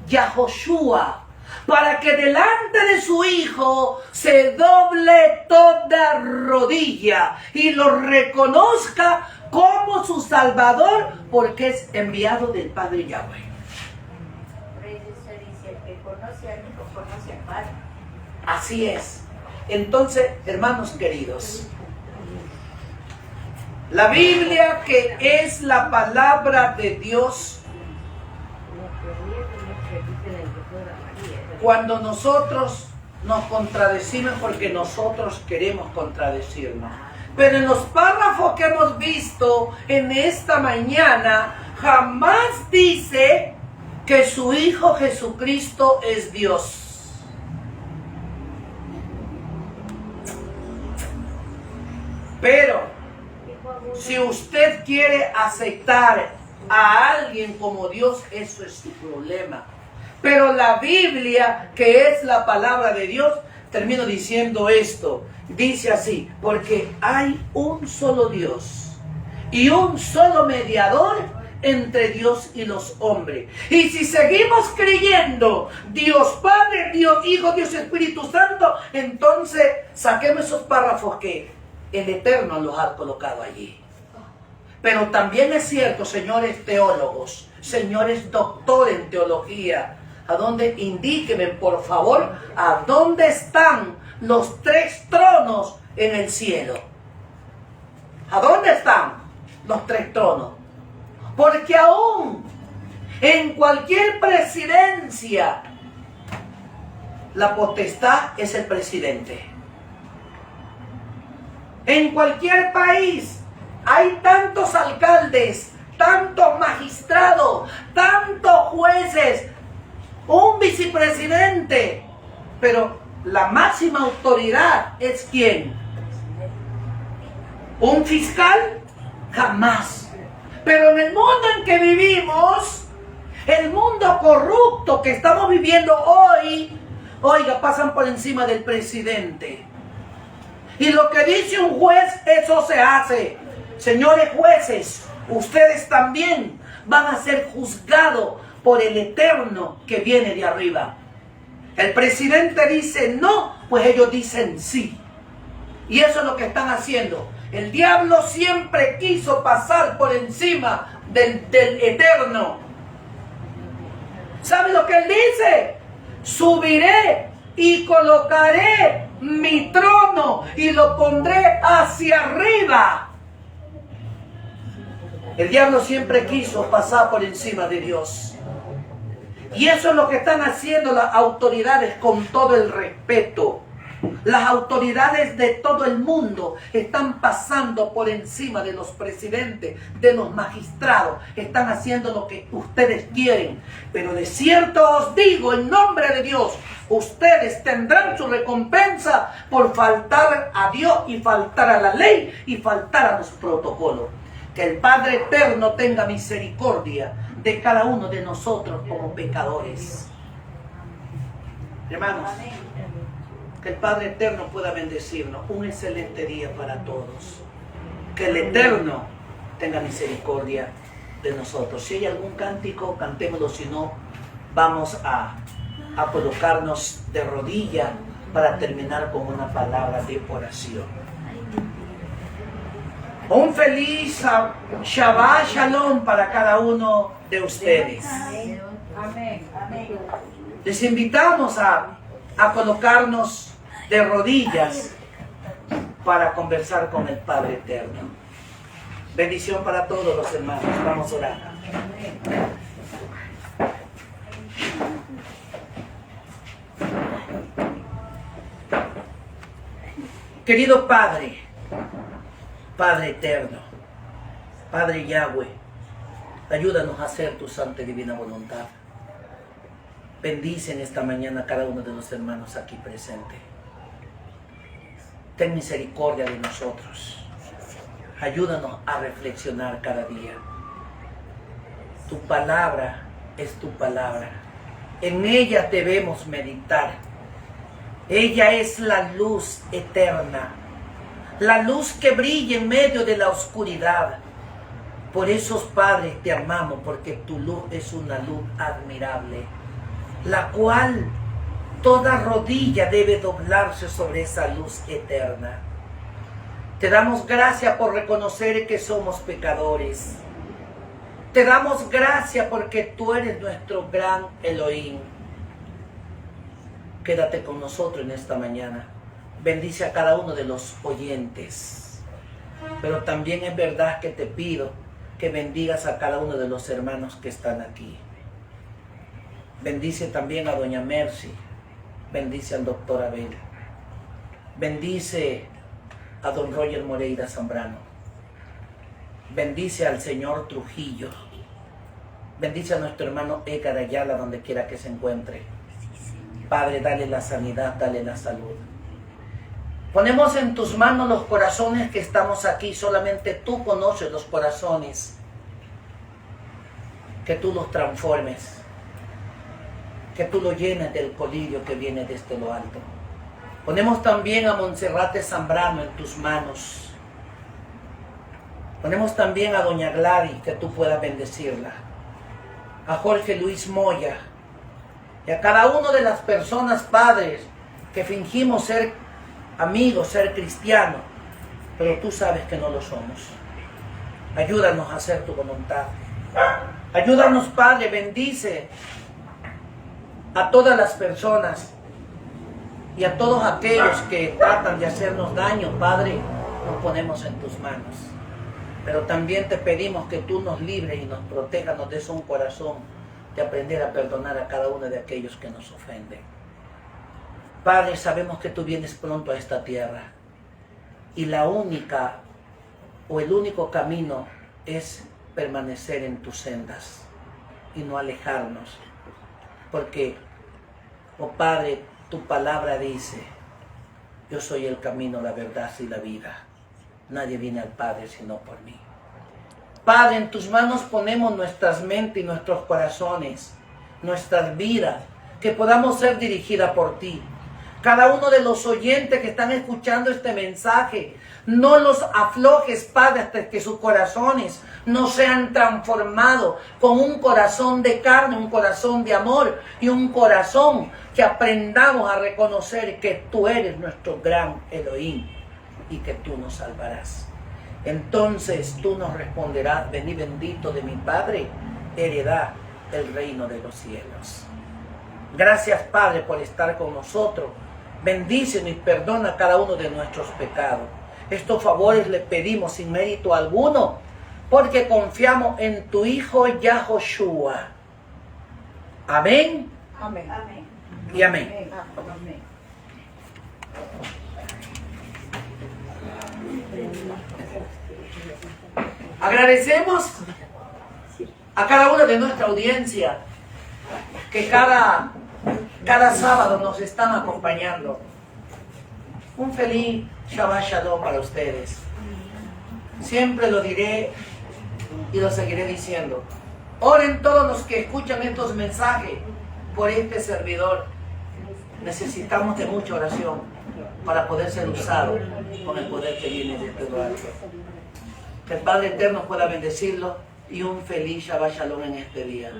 Yahoshua para que delante de su Hijo se doble toda rodilla y lo reconozca como su Salvador, porque es enviado del Padre Yahweh. Dice, el que conoce al Hijo conoce al Padre. Así es. Entonces, hermanos queridos, la Biblia, que es la palabra de Dios, cuando nosotros nos contradecimos porque nosotros queremos contradecirnos. Pero en los párrafos que hemos visto en esta mañana, jamás dice que su Hijo Jesucristo es Dios. Pero si usted quiere aceptar a alguien como Dios, eso es su problema. Pero la Biblia, que es la palabra de Dios, termino diciendo esto. Dice así, porque hay un solo Dios y un solo mediador entre Dios y los hombres. Y si seguimos creyendo Dios Padre, Dios Hijo, Dios Espíritu Santo, entonces saquemos esos párrafos que el Eterno los ha colocado allí. Pero también es cierto, señores teólogos, señores doctores en teología, a dónde indíquenme, por favor, a dónde están los 3 tronos en el cielo. ¿A dónde están los 3 tronos? Porque aún en cualquier presidencia, la potestad es el presidente. En cualquier país hay tantos alcaldes, tantos magistrados, tantos jueces, un vicepresidente, pero la máxima autoridad es ¿quién? ¿Un fiscal? Jamás. Pero en el mundo en que vivimos, el mundo corrupto que estamos viviendo hoy, oiga, pasan por encima del presidente. Y lo que dice un juez, eso se hace. Señores jueces, ustedes también van a ser juzgados por el Eterno que viene de arriba. El presidente dice no, pues ellos dicen sí. Y eso es lo que están haciendo. El diablo siempre quiso pasar por encima del Eterno. ¿Sabe lo que él dice? Subiré y colocaré mi trono y lo pondré hacia arriba. El diablo siempre quiso pasar por encima de Dios. Y eso es lo que están haciendo las autoridades con todo el respeto. Las autoridades de todo el mundo están pasando por encima de los presidentes, de los magistrados. Están haciendo lo que ustedes quieren. Pero de cierto os digo, en nombre de Dios, ustedes tendrán su recompensa por faltar a Dios y faltar a la ley y faltar a los protocolos. Que el Padre Eterno tenga misericordia de cada uno de nosotros como pecadores. Hermanos, que el Padre Eterno pueda bendecirnos. Un excelente día para todos. Que el Eterno tenga misericordia de nosotros. Si hay algún cántico, cantémoslo. Si no, vamos a colocarnos de rodilla para terminar con una palabra de oración. Un feliz Shabbat Shalom para cada uno de ustedes. Amén. Amén. Les invitamos a colocarnos de rodillas para conversar con el Padre Eterno. Bendición para todos los hermanos. Vamos a orar. Querido Padre, Padre Eterno, Padre Yahweh, ayúdanos a hacer tu santa y divina voluntad. Bendice en esta mañana a cada uno de los hermanos aquí presentes. Ten misericordia de nosotros. Ayúdanos a reflexionar cada día. Tu palabra es tu palabra. En ella debemos meditar. Ella es la luz eterna. La luz que brilla en medio de la oscuridad. Por eso, Padre, te amamos, porque tu luz es una luz admirable, la cual toda rodilla debe doblarse sobre esa luz eterna. Te damos gracias por reconocer que somos pecadores. Te damos gracias porque tú eres nuestro gran Elohim. Quédate con nosotros en esta mañana. Bendice a cada uno de los oyentes. Pero también es verdad que te pido que bendigas a cada uno de los hermanos que están aquí. Bendice también a doña Mercy. Bendice al doctor Abel. Bendice a don Roger Moreira Zambrano. Bendice al señor Trujillo. Bendice a nuestro hermano Edgar Ayala donde quiera que se encuentre. Padre, dale la sanidad, dale la salud. Ponemos en tus manos los corazones que estamos aquí. Solamente tú conoces los corazones. Que tú los transformes. Que tú los llenes del colirio que viene desde lo alto. Ponemos también a Monserrate Zambrano en tus manos. Ponemos también a doña Gladys, que tú puedas bendecirla. A Jorge Luis Moya. Y a cada una de las personas, padres, que fingimos ser amigos, ser cristianos, pero tú sabes que no lo somos. Ayúdanos a hacer tu voluntad. Ayúdanos, Padre, bendice a todas las personas y a todos aquellos que tratan de hacernos daño, Padre, nos ponemos en tus manos. Pero también te pedimos que tú nos libres y nos protejas, nos des un corazón de aprender a perdonar a cada uno de aquellos que nos ofenden. Padre, sabemos que tú vienes pronto a esta tierra y la única o el único camino es permanecer en tus sendas y no alejarnos. Porque, oh Padre, tu palabra dice, yo soy el camino, la verdad y la vida. Nadie viene al Padre sino por mí. Padre, en tus manos ponemos nuestras mentes y nuestros corazones, nuestras vidas, que podamos ser dirigidas por ti. Cada uno de los oyentes que están escuchando este mensaje, no los aflojes, Padre, hasta que sus corazones no sean transformados con un corazón de carne, un corazón de amor y un corazón que aprendamos a reconocer que tú eres nuestro gran Elohim y que tú nos salvarás. Entonces tú nos responderás: vení bendito de mi Padre, heredad el reino de los cielos. Gracias, Padre, por estar con nosotros. Bendícenos y perdona cada uno de nuestros pecados. Estos favores le pedimos sin mérito alguno, porque confiamos en tu Hijo Yahoshua. Amén. Amén. Y amén. Amén. Agradecemos a cada una de nuestra audiencia que cada sábado nos están acompañando. Un feliz Shabbat Shalom para ustedes. Siempre lo diré y lo seguiré diciendo. Oren todos los que escuchan estos mensajes por este servidor. Necesitamos de mucha oración para poder ser usados con el poder que viene desde lo alto. Que el Padre Eterno pueda bendecirlo y un feliz Shabbat Shalom en este día.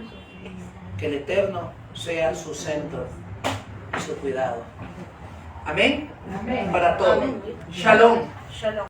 Que el Eterno sea su centro y su cuidado. Amén. Amén. Para todos. Shalom. Shalom.